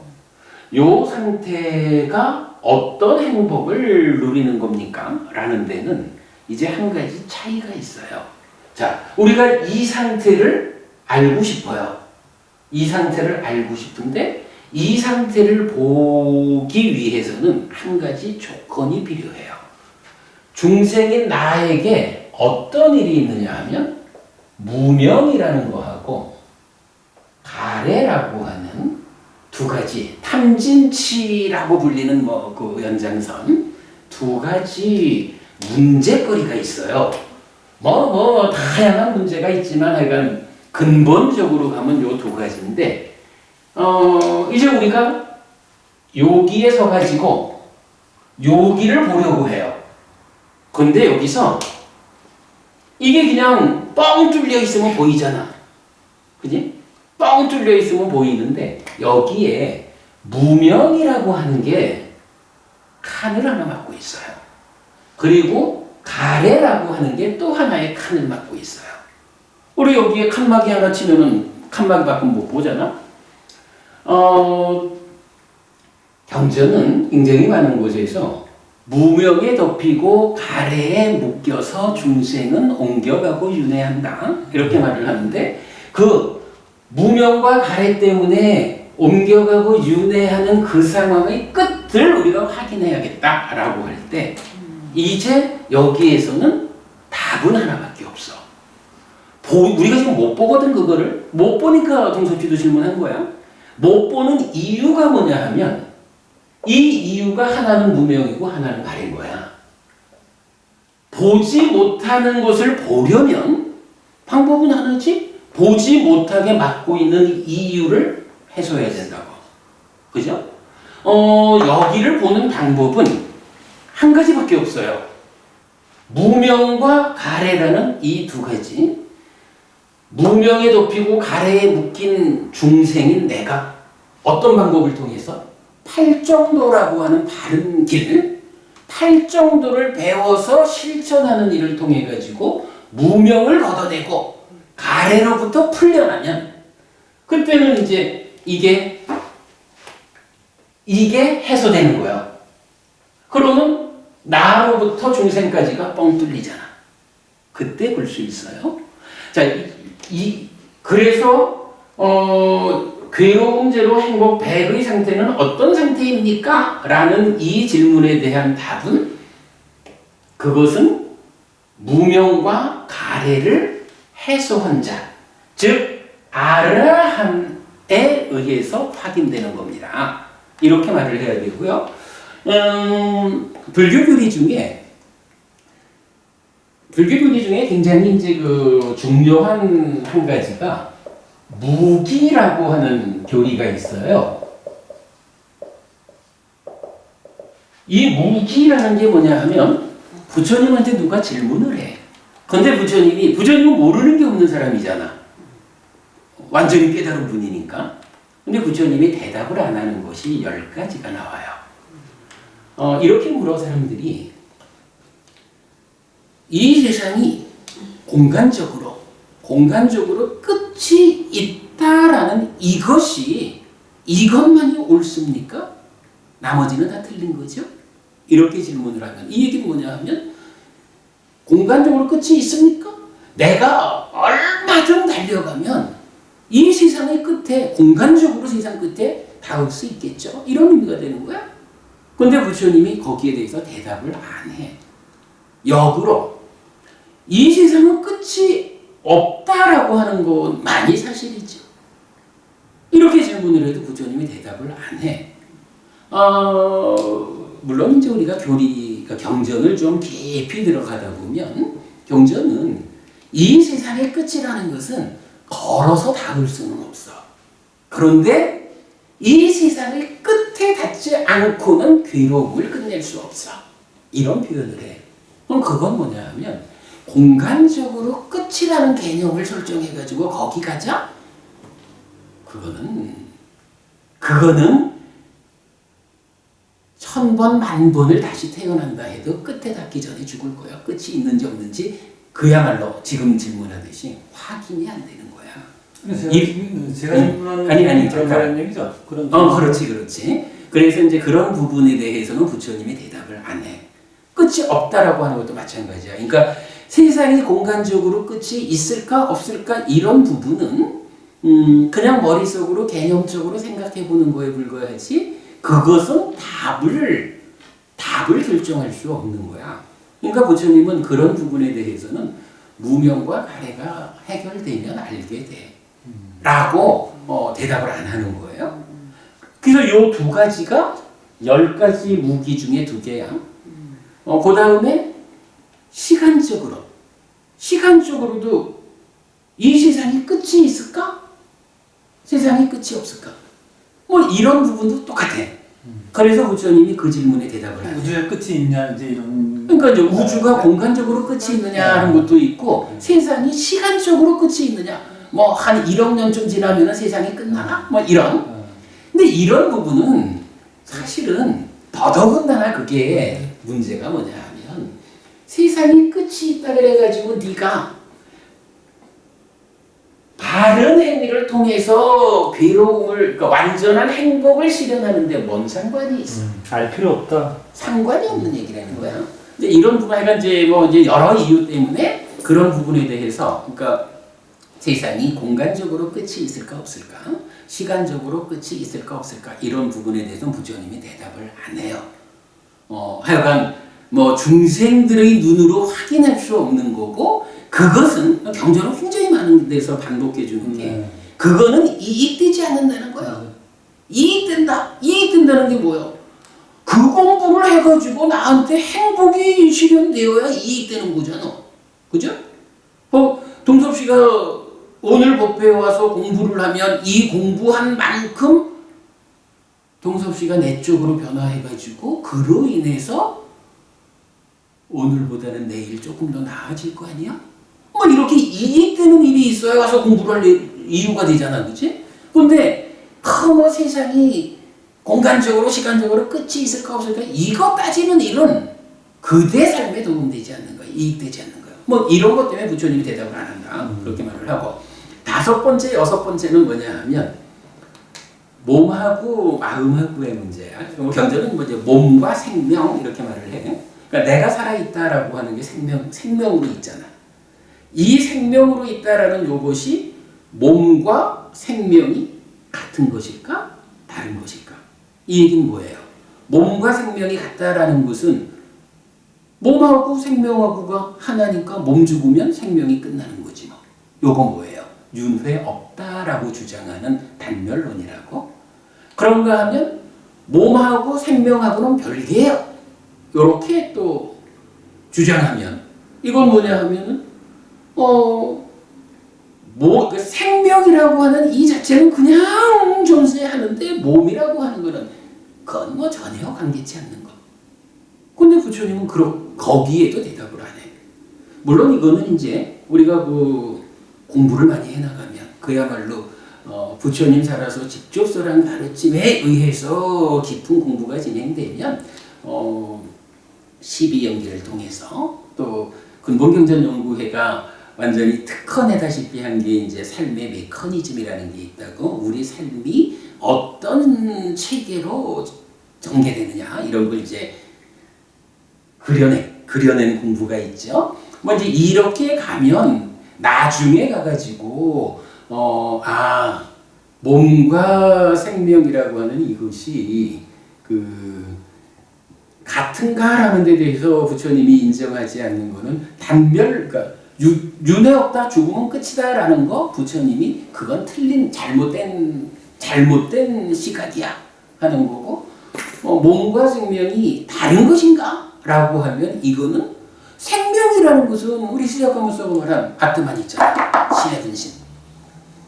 요 상태가 어떤 행복을 누리는 겁니까? 라는 데는 이제 한 가지 차이가 있어요. 자, 우리가 이 상태를 알고 싶어요. 이 상태를 알고 싶은데 이 상태를 보기 위해서는 한 가지 조건이 필요해요. 중생인 나에게 어떤 일이 있느냐 하면 무명이라는 거하고 가래라고 하는 두 가지 탐진치라고 불리는 뭐 그 연장선 두 가지 문제거리가 있어요. 뭐 다양한 문제가 있지만 하여간 근본적으로 가면 요 두 가지인데 이제 우리가 여기에 서가지고 여기를 보려고 해요. 근데 여기서 이게 그냥 뻥 뚫려 있으면 보이잖아. 그지? 뻥 뚫려 있으면 보이는데 여기에 무명이라고 하는 게 칸을 하나 막고 있어요. 그리고 가래라고 하는 게 또 하나의 칸을 막고 있어요. 우리 여기에 칸막이 하나 치면은 칸막이 밖은 못 보잖아. 경전은 굉장히 많은 곳에서 무명에 덮이고 가래에 묶여서 중생은 옮겨가고 윤회한다. 이렇게 말을 하는데 그 무명과 가래 때문에 옮겨가고 윤회하는 그 상황의 끝을 우리가 확인해야겠다라고 할 때 이제 여기에서는 답은 하나밖에 없어. 우리가 지금 못 보거든. 그거를 못 보니까 동섭씨도 질문한 거야. 못 보는 이유가 뭐냐 하면 이 이유가 하나는 무명이고 하나는 가래인 거야. 보지 못하는 것을 보려면 방법은 하나지. 보지 못하게 막고 있는 이유를 해소해야 된다고. 그죠? 여기를 보는 방법은 한 가지밖에 없어요. 무명과 가래라는 이 두 가지. 무명에 덮이고 가래에 묶인 중생인 내가 어떤 방법을 통해서 팔정도라고 하는 바른 길, 팔정도를 배워서 실천하는 일을 통해 가지고 무명을 걷어내고 가래로부터 풀려나면 그때는 이제 이게 해소되는 거야. 그러면 나로부터 중생까지가 뻥 뚫리잖아. 그때 볼 수 있어요. 자, 그래서 괴로움 제로 행복 100의 상태는 어떤 상태입니까? 라는 이 질문에 대한 답은 그것은 무명과 가래를 해소한 자, 즉 아라함에 의해서 확인되는 겁니다. 이렇게 말을 해야 되고요. 불교 교리 중에 굉장히 이제 그 중요한 한 가지가 무기라고 하는 교리가 있어요. 이 무기라는 게 뭐냐 하면 부처님한테 누가 질문을 해. 근데 부처님은 모르는 게 없는 사람이잖아. 완전히 깨달은 분이니까. 근데 부처님이 대답을 안 하는 것이 10가지가 나와요. 이렇게 물어 사람들이 이 세상이 공간적으로 끝이 있다라는 이것만이 옳습니까? 나머지는 다 틀린 거죠? 이렇게 질문을 하면 이 얘기는 뭐냐 하면 공간적으로 끝이 있습니까? 내가 얼마든 달려가면 이 세상의 끝에 공간적으로 세상 끝에 닿을 수 있겠죠? 이런 의미가 되는 거야. 근데 부처님이 거기에 대해서 대답을 안 해. 역으로 이 세상은 끝이 없다라고 하는 것만이 사실이죠. 이렇게 질문을 해도 부처님이 대답을 안 해. 물론 이제 우리가 경전을 좀 깊이 들어가다 보면 경전은 이 세상의 끝이라는 것은 걸어서 닿을 수는 없어. 그런데 이 세상의 끝에 닿지 않고는 괴로움을 끝낼 수 없어. 이런 표현을 해. 그럼 그건 뭐냐 하면 공간적으로 끝이라는 개념을 설정해가지고 거기 가자? 그거는 1000번, 10,000번을 다시 태어난다 해도 끝에 닿기 전에 죽을 거야. 끝이 있는지 없는지 그야말로 지금 질문하듯이 확인이 안 되는 거야. 제가 질문하는 그런 말하는 얘기죠. 그렇지. 그래서 이제 그런 부분에 대해서는 부처님이 대답을 안 해. 끝이 없다라고 하는 것도 마찬가지야. 그러니까 세상이 공간적으로 끝이 있을까 없을까 이런 부분은 그냥 머릿속으로 개념적으로 생각해 보는 거에 불과하지 그것은 답을 결정할 수 없는 거야. 그러니까 부처님은 그런 부분에 대해서는 무명과 가래가 해결되면 알게 돼 라고 대답을 안 하는 거예요. 그래서 이 두 가지가 10가지 무기 중에 2개야. 그 다음에 시간적으로도 이 세상이 끝이 있을까? 세상이 끝이 없을까? 뭐 이런 부분도 똑같아. 그래서 부처님이 그 질문에 대답을 하죠. 우주의 끝이 있냐 이제 이런. 그러니까 이제 우주가 공간적으로 끝이 있느냐 하는 것도 있고 세상이 시간적으로 끝이 있느냐. 뭐 한 1억 년쯤 지나면 세상이 끝나나? 뭐 이런. 근데 이런 부분은 사실은 더더군다나 그게 문제가 뭐냐 하면 세상이 끝이 있다 그래가지고 네가 바른 행위를 통해서 괴로움을, 그러니까 완전한 행복을 실현하는데 뭔 상관이 있어? 알 필요 없다. 상관이 없는 얘기라는 거야. 이제 이런 부분, 하여간 이제 뭐 이제 여러 이유 때문에 그런 부분에 대해서, 그러니까 세상이 공간적으로 끝이 있을까 없을까, 시간적으로 끝이 있을까 없을까, 이런 부분에 대해서는 부처님이 대답을 안 해요. 하여간 뭐 중생들의 눈으로 확인할 수 없는 거고, 그것은 경전은 굉장히 많은 데서 반복해 주는 게 그거는 이익되지 않는다는 거예요. 이익된다. 이익된다는 게 뭐예요? 그 공부를 해가지고 나한테 행복이 실현되어야 이익되는 거잖아. 그죠? 동섭 씨가 오늘 법회에 와서 공부를 하면 이 공부한 만큼 동섭 씨가 내적으로 변화해가지고 그로 인해서 오늘보다는 내일 조금 더 나아질 거 아니야? 뭐 이렇게 이익되는 일이 있어야 와서 공부를 할 이유가 되잖아, 그치? 근데 뭐 세상이 공간적으로 시간적으로 끝이 있을까 없을까 이거 따지는 일은 그대 삶에 도움되지 않는 거야, 이익되지 않는 거야. 뭐 이런 것 때문에 부처님이 대답을 안 한다, 그렇게 말을 하고. 5번째, 6번째는 뭐냐 하면 몸하고 마음하고의 문제야. 경전은 뭐 이제 몸과 생명 이렇게 말을 해. 그러니까 내가 살아있다라고 하는 게 생명으로 있잖아. 이 생명으로 있다라는 요것이 몸과 생명이 같은 것일까? 다른 것일까? 이 얘기는 뭐예요? 몸과 생명이 같다라는 것은 몸하고 생명하고가 하나니까 몸 죽으면 생명이 끝나는 거지 뭐. 요거 뭐예요? 윤회 없다라고 주장하는 단멸론이라고. 그런가 하면 몸하고 생명하고는 별개예요. 요렇게 또 주장하면 이건 뭐냐 하면은 그 생명이라고 하는 이 자체는 그냥 존재하는데 몸이라고 하는 거는 그건 뭐 전혀 관계치 않는 것. 근데 부처님은 거기에도 대답을 안 해. 물론 이거는 이제 우리가 그 공부를 많이 해나가면 그야말로 부처님 살아서 직접 설한 가르침에 의해서 깊은 공부가 진행되면 12연기를 통해서 또 근본경전연구회가 완전히 특허내다시피 한 게 이제 삶의 메커니즘이라는 게 있다고, 우리 삶이 어떤 체계로 전개되느냐 이런 걸 이제 그려낸 공부가 있죠. 뭐 이제 이렇게 가면 나중에 가가지고 몸과 생명이라고 하는 이것이 같은가라는 데 대해서 부처님이 인정하지 않는 거는 단멸, 그러니까 윤회 없다, 죽으면 끝이다라는 거, 부처님이 그건 틀린 잘못된 시각이야 하는 거고, 몸과 생명이 다른 것인가? 라고 하면 이거는 생명이라는 것은 우리 시작하면서 말한 아트만 있잖아. 신의 분신.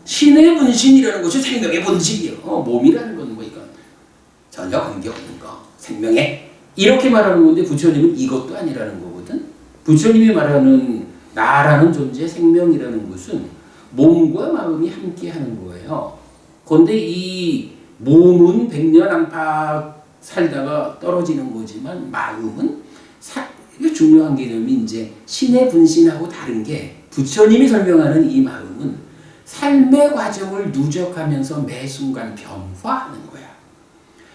신의 분신이라는 것이 생명의 본질이요. 몸이라는 건 뭐 이건 전혀 관계없는 거. 생명에. 이렇게 말하는 건데 부처님은 이것도 아니라는 거거든. 부처님이 말하는 나라는 존재, 생명이라는 것은 몸과 마음이 함께 하는 거예요. 그런데 이 몸은 100년 안팎 살다가 떨어지는 거지만 마음은 이게 중요한 개념이 이제 신의 분신하고 다른 게, 부처님이 설명하는 이 마음은 삶의 과정을 누적하면서 매 순간 변화하는 거야.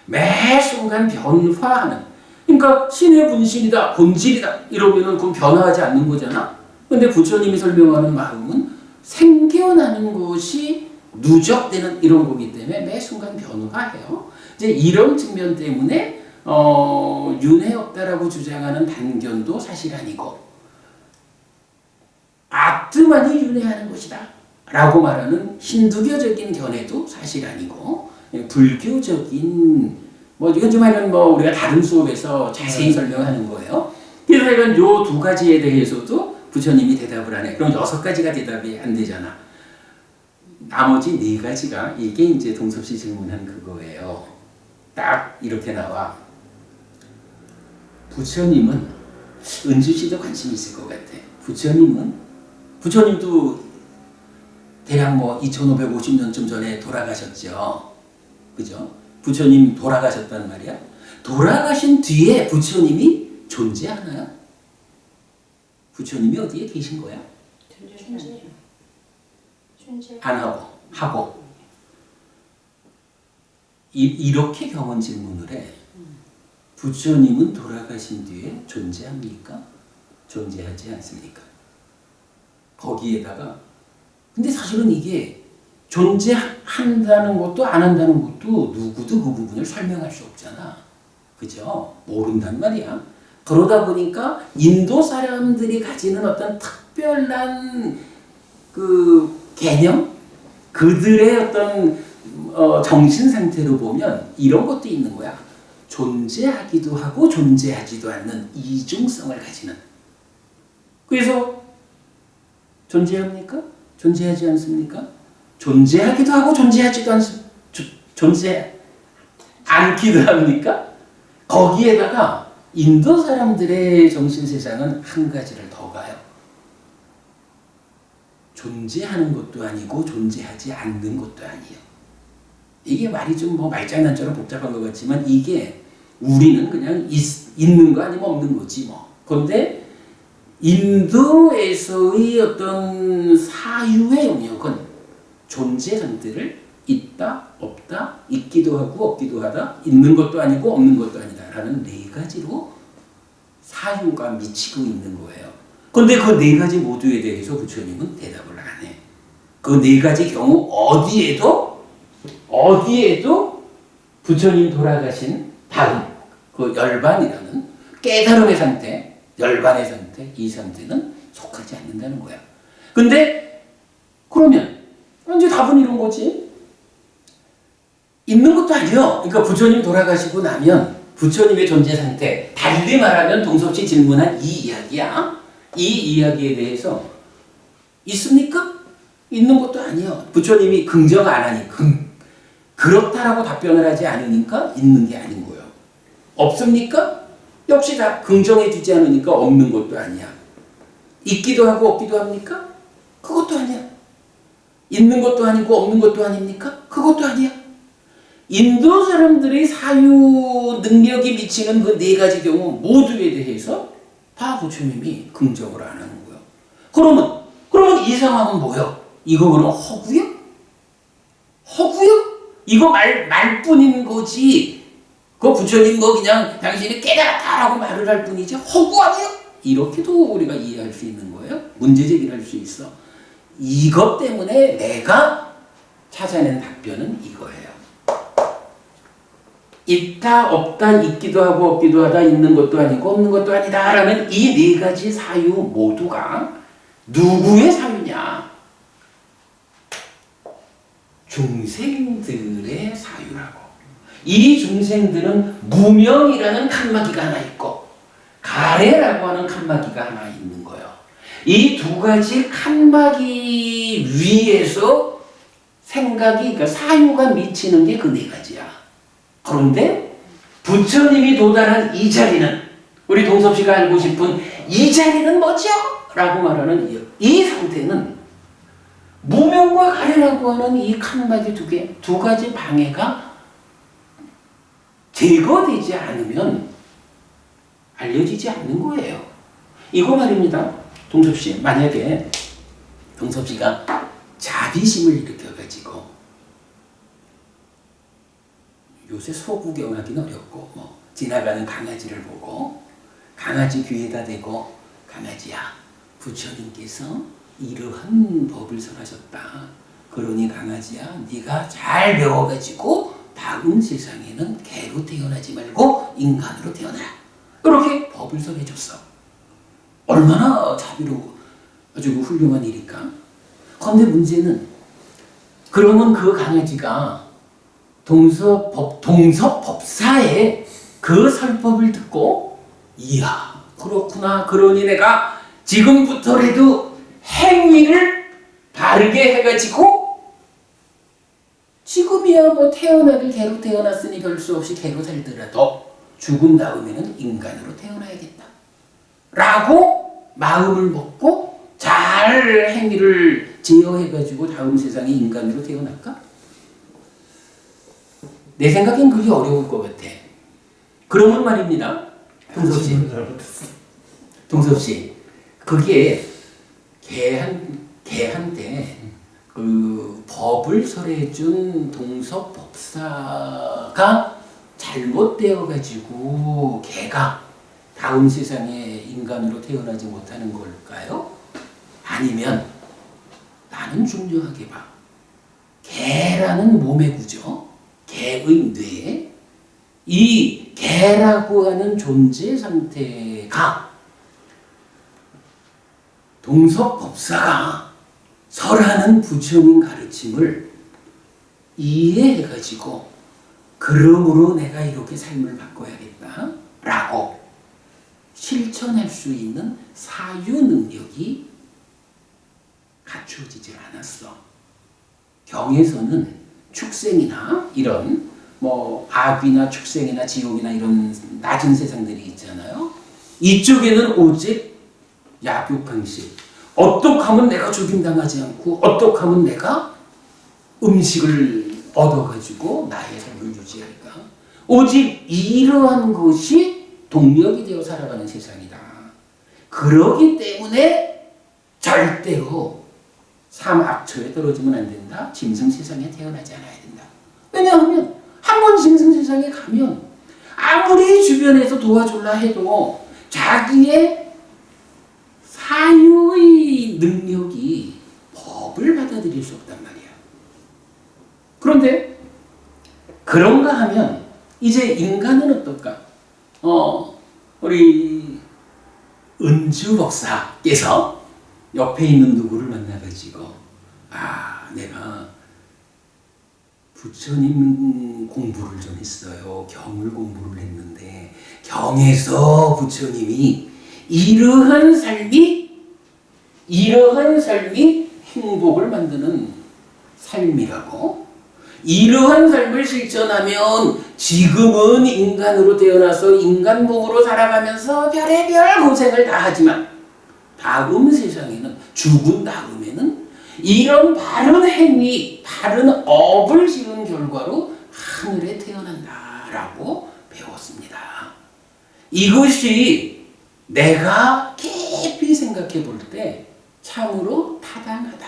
매 순간 변화하는. 그러니까 신의 분신이다, 본질이다 이러면은 그건 변화하지 않는 거잖아. 근데 부처님이 설명하는 마음은 생겨나는 것이 누적되는 이런 거기 때문에 매 순간 변화해요. 이제 이런 측면 때문에 윤회 없다라고 주장하는 단견도 사실 아니고, 아트만이 윤회하는 것이다 라고 말하는 힌두교적인 견해도 사실 아니고, 불교적인 이건 좀 하면 우리가 다른 수업에서 자세히 설명하는 거예요. 그래서 이건 요 2가지에 대해서도 부처님이 대답을 안 해. 그럼 6가지가 대답이 안 되잖아. 나머지 4가지가 이게 이제 동섭 씨 질문한 그거예요. 딱 이렇게 나와. 부처님은 은주 씨도 관심 있을 것 같아. 부처님도 대략 뭐 2550년쯤 전에 돌아가셨죠. 그죠? 부처님 돌아가셨단 말이야. 돌아가신 뒤에 부처님이 존재하나요? 부처님이 어디에 계신 거야? 존재. 안 하고. 이렇게 경원 질문을 해. 부처님은 돌아가신 뒤에 존재합니까? 존재하지 않습니까? 거기에다가 근데 사실은 이게 존재한다는 것도 안 한다는 것도 누구도 그 부분을 설명할 수 없잖아. 그죠? 모른단 말이야. 그러다 보니까 인도 사람들이 가지는 어떤 특별한 그 개념? 그들의 어떤 정신 상태로 보면 이런 것도 있는 거야. 존재하기도 하고 존재하지도 않는 이중성을 가지는. 그래서 존재합니까? 존재하지 않습니까? 존재하기도 하고 존재하지도 존재 않기도 합니까? 거기에다가 인도 사람들의 정신 세상은 한 가지를 더 가요. 존재하는 것도 아니고 존재하지 않는 것도 아니에요. 이게 말이 좀 뭐 말장난처럼 복잡한 것 같지만 이게 우리는 그냥 있는 거 아니면 없는 거지 뭐. 그런데 인도에서의 어떤 사유의 영역은 존재 상태를 있다, 없다, 있기도 하고 없기도 하다, 있는 것도 아니고 없는 것도 아니다 라는 네 가지로 사유가 미치고 있는 거예요. 그런데 그 네 가지 모두에 대해서 부처님은 대답을 안 해. 그 네 가지 경우 어디에도 부처님 돌아가신 다음 그 열반이라는 깨달음의 상태, 열반의 상태, 이 상태는 속하지 않는다는 거야. 근데 그러면 이제 답은 이런 거지. 있는 것도 아니요. 그러니까 부처님 돌아가시고 나면 부처님의 존재 상태, 달리 말하면 동섭씨 질문한 이 이야기야. 이 이야기에 대해서 있습니까? 있는 것도 아니요. 부처님이 긍정 안 하니 그렇다라고 답변을 하지 않으니까 있는 게 아닌 거예요. 없습니까? 역시 다 긍정해 주지 않으니까 없는 것도 아니야. 있기도 하고 없기도 합니까? 그것도 아니야. 있는 것도 아니고 없는 것도 아닙니까? 그것도 아니야. 인도 사람들의 사유 능력이 미치는 그 네 가지 경우 모두에 대해서 다 부처님이 긍정을 안 하는 거예요. 그러면 이 상황은 뭐예요? 이거 그러면 허구요? 허구요? 이거 말뿐인 거지. 그 부처님 뭐 그냥 당신이 깨달았다라고 말을 할 뿐이지 허구 아니요? 이렇게도 우리가 이해할 수 있는 거예요. 문제 제기를 할 수 있어. 이것 때문에 내가 찾아낸 답변은 이거예요. 있다 없다 있기도 하고 없기도 하다 있는 것도 아니고 없는 것도 아니다 라는 이 네 가지 사유 모두가 누구의 사유냐? 중생들의 사유라고. 이 중생들은 무명이라는 칸막이가 하나 있고 가래라고 하는 칸막이가 하나 있는 거예요. 이 두 가지 칸막이 위에서 생각이, 그러니까 사유가 미치는 게 그 네 가지야. 그런데 부처님이 도달한 이 자리는, 우리 동섭씨가 알고 싶은 이 자리는 뭐죠? 라고 말하는 이 상태는 무명과 가래라고 하는 이 칸막이 두 가지 방해가 제거되지 않으면 알려지지 않는 거예요. 이거 말입니다. 동섭씨, 만약에 동섭씨가 자비심을 일으켜가지고 요새 소구경하기는 어렵고 뭐 지나가는 강아지를 보고 강아지 귀에다 대고 강아지야, 부처님께서 이러한 법을 설하셨다. 그러니 강아지야, 네가 잘 배워가지고 다음 세상에는 개로 태어나지 말고 인간으로 태어나라. 이렇게 법을 설해줬어. 얼마나 자비로 아주 훌륭한 일일까? 그런데 문제는 그러면 그 강아지가 동서법사의 그 설법을 듣고 이야 그렇구나, 그러니 내가 지금부터라도 행위를 바르게 해가지고 지금이 그야 뭐 태어나길 개로 태어났으니 별 수 없이 개로 살더라도 죽은 다음에는 인간으로 태어나야겠다 라고 마음을 먹고 잘 행위를 제어해가지고 다음 세상에 인간으로 태어날까? 내 생각엔 그게 어려울 것 같아. 그러면 말입니다. 동섭 씨, 그게 걔한테 그 법을 설해준 동섭 법사가 잘못되어 가지고 걔가 다음 세상에 인간으로 태어나지 못하는 걸까요? 아니면 나는 중요하게 봐. 개라는 몸의 구조, 개의 뇌, 이 개라고 하는 존재 상태가 동섭 법사가 설하는 부처님 가르침을 이해해가지고 그러므로 내가 이렇게 삶을 바꿔야겠다 라고 실천할 수 있는 사유 능력이 갖추어지질 않았어. 경에서는 축생이나 이런 뭐 악이나 축생이나 지옥이나 이런 낮은 세상들이 있잖아요. 이쪽에는 오직 약육 방식. 어떻게 하면 내가 죽임당하지 않고 어떻게 하면 내가 음식을 얻어가지고 나의 삶을 유지할까. 오직 이러한 것이 동력이 되어 살아가는 세상이다. 그러기 때문에 절대로 사막처에 떨어지면 안 된다. 짐승 세상에 태어나지 않아야 된다. 왜냐하면 한 번 짐승 세상에 가면 아무리 주변에서 도와줄라 해도 자기의 사유의 능력이 법을 받아들일 수 없단 말이야. 그런데 그런가 하면 이제 인간은 어떨까? 우리 은주 박사께서 옆에 있는 누구를 만나가지고 내가 부처님 공부를 좀 했어요. 경을 공부를 했는데 경에서 부처님이 이러한 삶이 행복을 만드는 삶이라고, 이러한 삶을 실천하면 지금은 인간으로 태어나서 인간 몸으로 살아가면서 별의별 고생을 다 하지만 다음 세상에는 죽은 다음에는 이런 바른 행위, 바른 업을 지은 결과로 하늘에 태어난다라고 배웠습니다. 이것이 내가 깊이 생각해 볼 때 참으로 타당하다.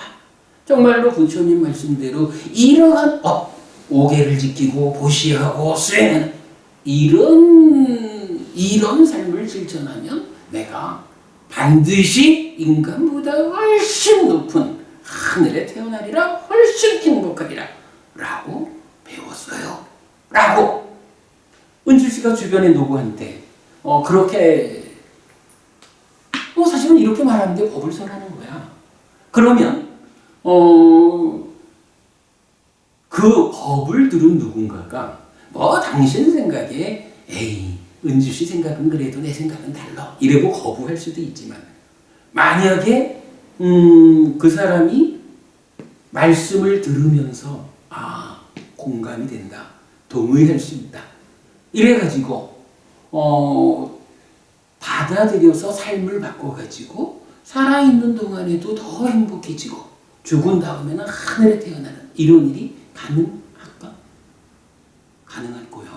정말로 부처님 말씀대로 이러한 업, 오계를 지키고 보시하고 수행하는 이런 삶을 실천하면 내가 반드시 인간보다 훨씬 높은 하늘에 태어나리라, 훨씬 행복하리라 라고 배웠어요. 라고 은주 씨가 주변에 누구한테 그렇게 사실은 이렇게 말하는데 법을 설하는 거야. 그러면 그 법을 들은 누군가가 당신 생각에 에이 은주 씨 생각은 그래도 내 생각은 달라 이러고 거부할 수도 있지만, 만약에 그 사람이 말씀을 들으면서 공감이 된다, 동의할 수 있다 이래가지고 받아들여서 삶을 바꿔가지고 살아있는 동안에도 더 행복해지고 죽은 다음에는 하늘에 태어나는 이런 일이 가능할까? 가능할 거요.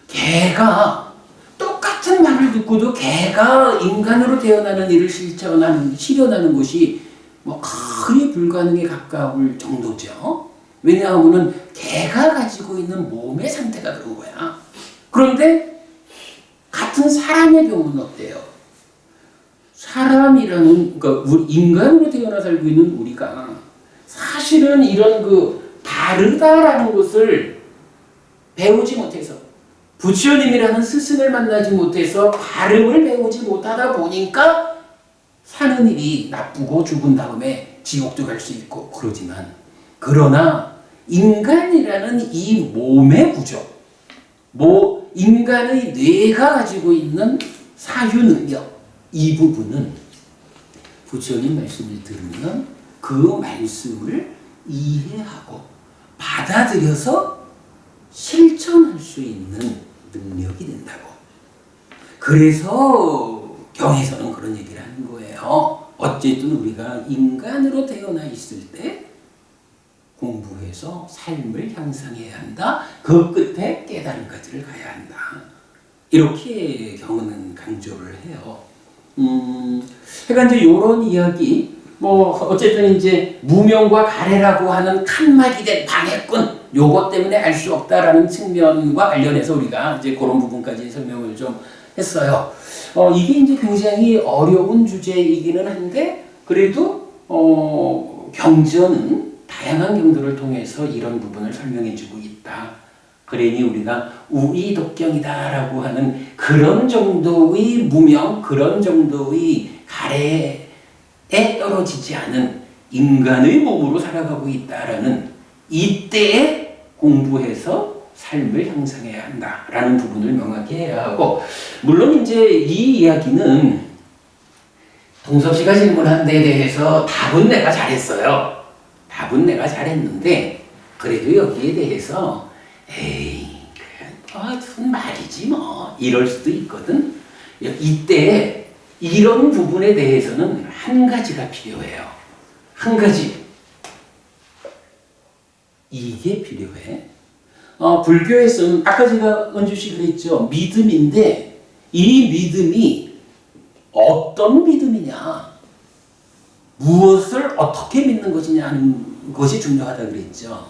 개가 똑같은 말을 듣고도 개가 인간으로 태어나는 일을 실현하는 것이 거의 불가능에 가까울 정도죠. 왜냐하면 개가 가지고 있는 몸의 상태가 그런 거야. 그런데 같은 사람의 경우는 어때요? 사람이라는, 그러니까 인간으로 태어나 살고 있는 우리가 사실은 이런 다르다라는 것을 배우지 못해서, 부처님이라는 스승을 만나지 못해서 발음을 배우지 못하다 보니까 사는 일이 나쁘고 죽은 다음에 지옥도 갈 수 있고 그러지만, 그러나 인간이라는 이 몸의 구조, 인간의 뇌가 가지고 있는 사유 능력, 이 부분은 부처님 말씀을 들으면 그 말씀을 이해하고 받아들여서 실천할 수 있는 능력이 된다고. 그래서 경에서는 그런 얘기를 하는 거예요. 어쨌든 우리가 인간으로 태어나 있을 때 공부해서 삶을 향상해야 한다. 그 끝에 깨달음까지를 가야 한다. 이렇게 경은 강조를 해요. 그러니까 이제 이런 이야기, 뭐 어쨌든 이제 무명과 가래라고 하는 칸막이 된 방해꾼, 요것 때문에 알 수 없다라는 측면과 관련해서 우리가 이제 그런 부분까지 설명을 좀 했어요. 이게 이제 굉장히 어려운 주제이기는 한데 그래도 경전은 다양한 경도를 통해서 이런 부분을 설명해주고 있다. 그러니 우리가 우이독경이다라고 하는 그런 정도의 무명, 그런 정도의 가래에 떨어지지 않은 인간의 몸으로 살아가고 있다라는 이때에 공부해서 삶을 향상해야 한다라는 부분을 명확히 해야 하고, 물론 이제 이 이야기는 동섭 씨가 질문한 데 대해서 답은 내가 잘했어요. 답은 내가 잘했는데 그래도 여기에 대해서 에이 무슨 말이지 뭐 이럴 수도 있거든. 이때 이런 부분에 대해서는 한 가지가 필요해요. 한 가지. 이게 필요해. 불교에서는 아까 제가 은주씨 그랬죠. 믿음인데 이 믿음이 어떤 믿음이냐, 무엇을 어떻게 믿는 것이냐는 것이 중요하다 그랬죠.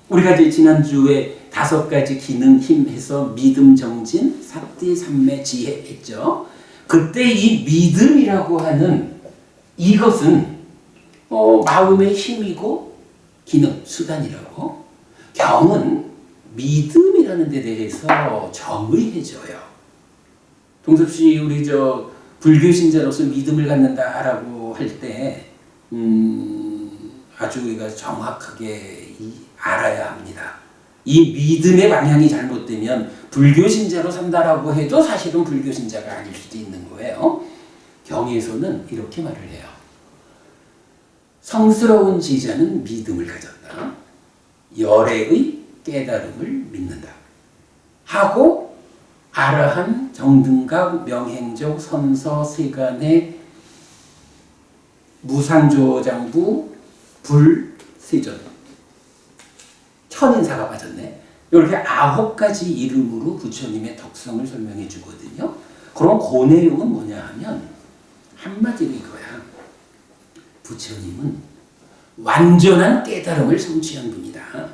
우리가 이제 지난주에 5가지 기능 힘 해서 믿음, 정진, 사띠, 삼매, 지혜 했죠. 그때 이 믿음이라고 하는 이것은 마음의 힘이고 기능, 수단이라고. 경은 믿음이라는 데 대해서 정의해줘요. 동섭 씨, 우리 불교 신자로서 믿음을 갖는다라고 할 때 아주 우리가 정확하게 알아야 합니다. 이 믿음의 방향이 잘못되면 불교 신자로 산다라고 해도 사실은 불교 신자가 아닐 수도 있는 거예요. 경에서는 이렇게 말을 해요. 성스러운 지자는 믿음을 가졌다. 열애의 깨달음을 믿는다. 하고 아라한, 정등각, 명행적, 선서, 세간의 무상조장부, 불, 세전. 천인사가 빠졌네. 이렇게 9가지 이름으로 부처님의 덕성을 설명해 주거든요. 그럼 그 내용은 뭐냐 하면 한마디로 이거야. 부처님은 완전한 깨달음을 성취한 분이다.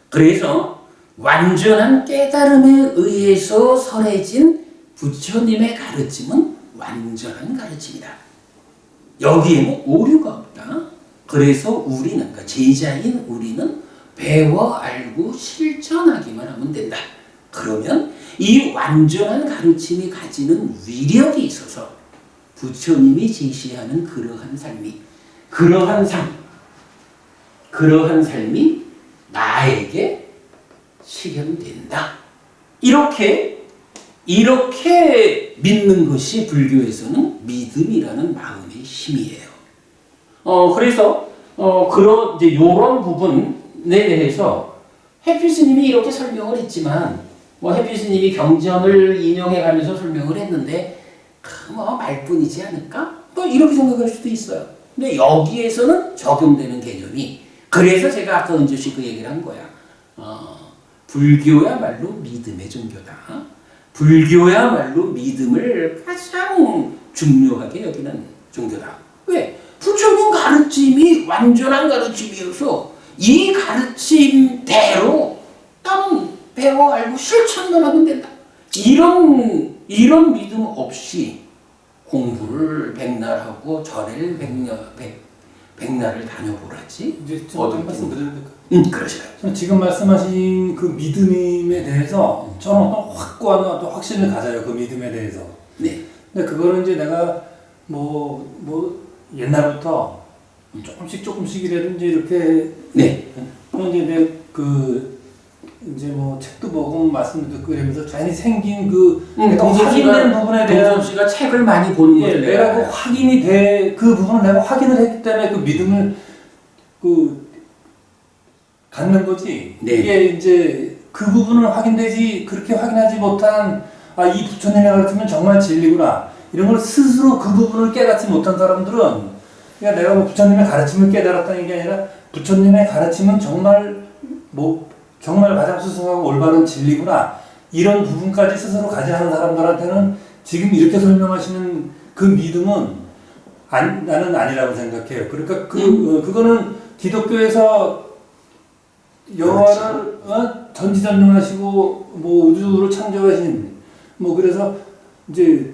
그래서 완전한 깨달음에 의해서 설해진 부처님의 가르침은 완전한 가르침이다. 여기에는 오류가 없다. 그래서 우리는, 그러니까 제자인 우리는 배워 알고 실천하기만 하면 된다. 그러면 이 완전한 가르침이 가지는 위력이 있어서 부처님이 제시하는 그러한 삶이 나에게 실현된다. 이렇게 믿는 것이 불교에서는 믿음이라는 마음의 힘이에요. 그래서 그런 이제 이런 부분에 대해서 해피 스님이 이렇게 설명을 했지만, 해피 스님이 경전을 인용해가면서 설명을 했는데 말뿐이지 않을까? 이렇게 생각할 수도 있어요. 근데 여기에서는 적용되는 개념이, 그래서 제가 아까 은주씨 그 얘기를 한 거야. 불교야말로 믿음의 종교다. 불교야말로 믿음을 가장 중요하게 여기는 종교다. 왜? 부처님 가르침이 완전한 가르침이어서 이 가르침대로 나는 배워 알고 실천만 하면 된다. 이런 믿음 없이 공부를 백날 하고 절을 백날을 다녀보라지. 이제 좀 말씀 드려도 될까요? 그러시라요. 지금 말씀하신 그 믿음에 대해서 저는 어떤 확고한 어떤 확신을 가져요. 그 믿음에 대해서. 네. 근데 그거는 이제 내가 옛날부터 조금씩이라도 이제 이렇게. 네. 이제 책도 보고 말씀도 듣고 이러면서 자연히 생긴 확인된 부분에 대한 동섭 씨가 책을 많이 보는 거죠. 내가 그 확인이 그 부분을 내가 확인을 했기 때문에 그 믿음을 갖는 거지. 네. 이게 이제 그 부분은 확인되지 그렇게 확인하지 못한 이 부처님의 가르침은 정말 진리구나 이런 걸 스스로 그 부분을 깨닫지 못한 사람들은 그러니까 내가 뭐 부처님의 가르침을 깨달았다는 게 아니라 부처님의 가르침은 정말 정말 가장 스승하고 올바른 진리구나 이런 부분까지 스스로 가지하는 사람들한테는 지금 이렇게 설명하시는 그 믿음은 나는 아니라고 생각해요. 그러니까 그거는 기독교에서 여호와를 전지전능하시고 뭐 우주를 창조하신 뭐 그래서 이제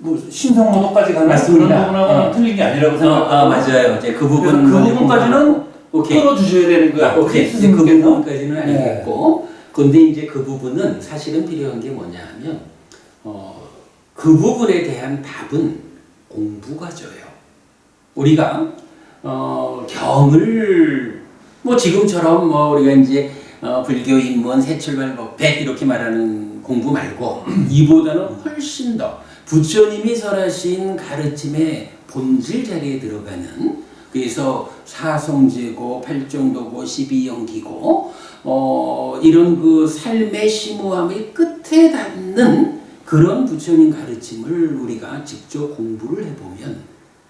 뭐 신성모독까지 가는 맞습니다. 그런 부분하고는 틀린 게 아니라고 생각해요. 맞아요. 이제 그 그 부분까지는 끌어주셔야 되는 거야. 오케이. 이제 그 부분까지는 알겠고, 근데 이제 그 부분은 사실은 필요한 게 뭐냐 하면, 그 부분에 대한 답은 공부가 줘요. 우리가, 경을, 뭐 지금처럼 뭐 우리가 이제, 불교 입문, 세출발법배 이렇게 말하는 공부 말고, 이보다는 훨씬 더 부처님이 설하신 가르침의 본질 자리에 들어가는, 그래서 사성제고, 팔정도고, 12영기고, 이런 그 삶의 심오함의 끝에 닿는 그런 부처님 가르침을 우리가 직접 공부를 해보면,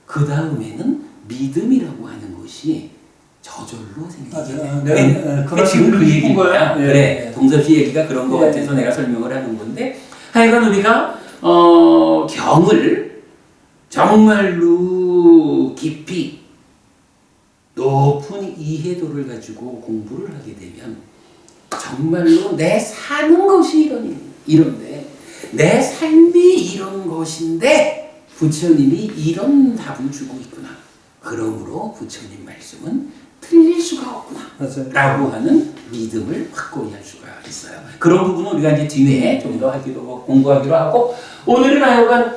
그 다음에는 믿음이라고 하는 것이 저절로 생기게 돼요. 내가 지금 그 얘기인 거야. 예. 그래, 동섭씨 얘기가 그런 것 같아서 내가 설명을 하는 건데, 하여간 우리가 경을 정말로 깊이 높은 이해도를 가지고 공부를 하게 되면 정말로 내 사는 것이 이런데 내 삶이 이런 것인데 부처님이 이런 답을 주고 있구나. 그러므로 부처님 말씀은 틀릴 수가 없구나. 맞아요. 라고 하는 믿음을 확고히 할 수가 있어요. 그런 부분은 우리가 이제 뒤에 좀 더 공부하기로 하고, 오늘은 하여간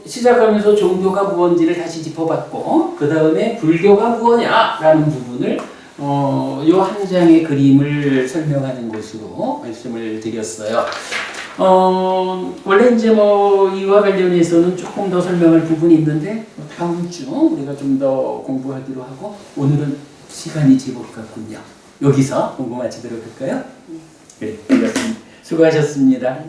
시작하면서 종교가 무엇인지를 다시 짚어봤고, 그 다음에 불교가 무엇이냐라는 부분을 요 한 장의 그림을 설명하는 것으로 말씀을 드렸어요. 원래 이제 뭐 이와 관련해서는 조금 더 설명할 부분이 있는데 다음 주 우리가 좀 더 공부하기로 하고, 오늘은 시간이 제법 같군요. 여기서 공부 마치도록 할까요? 네, 그렇습니다. 수고하셨습니다.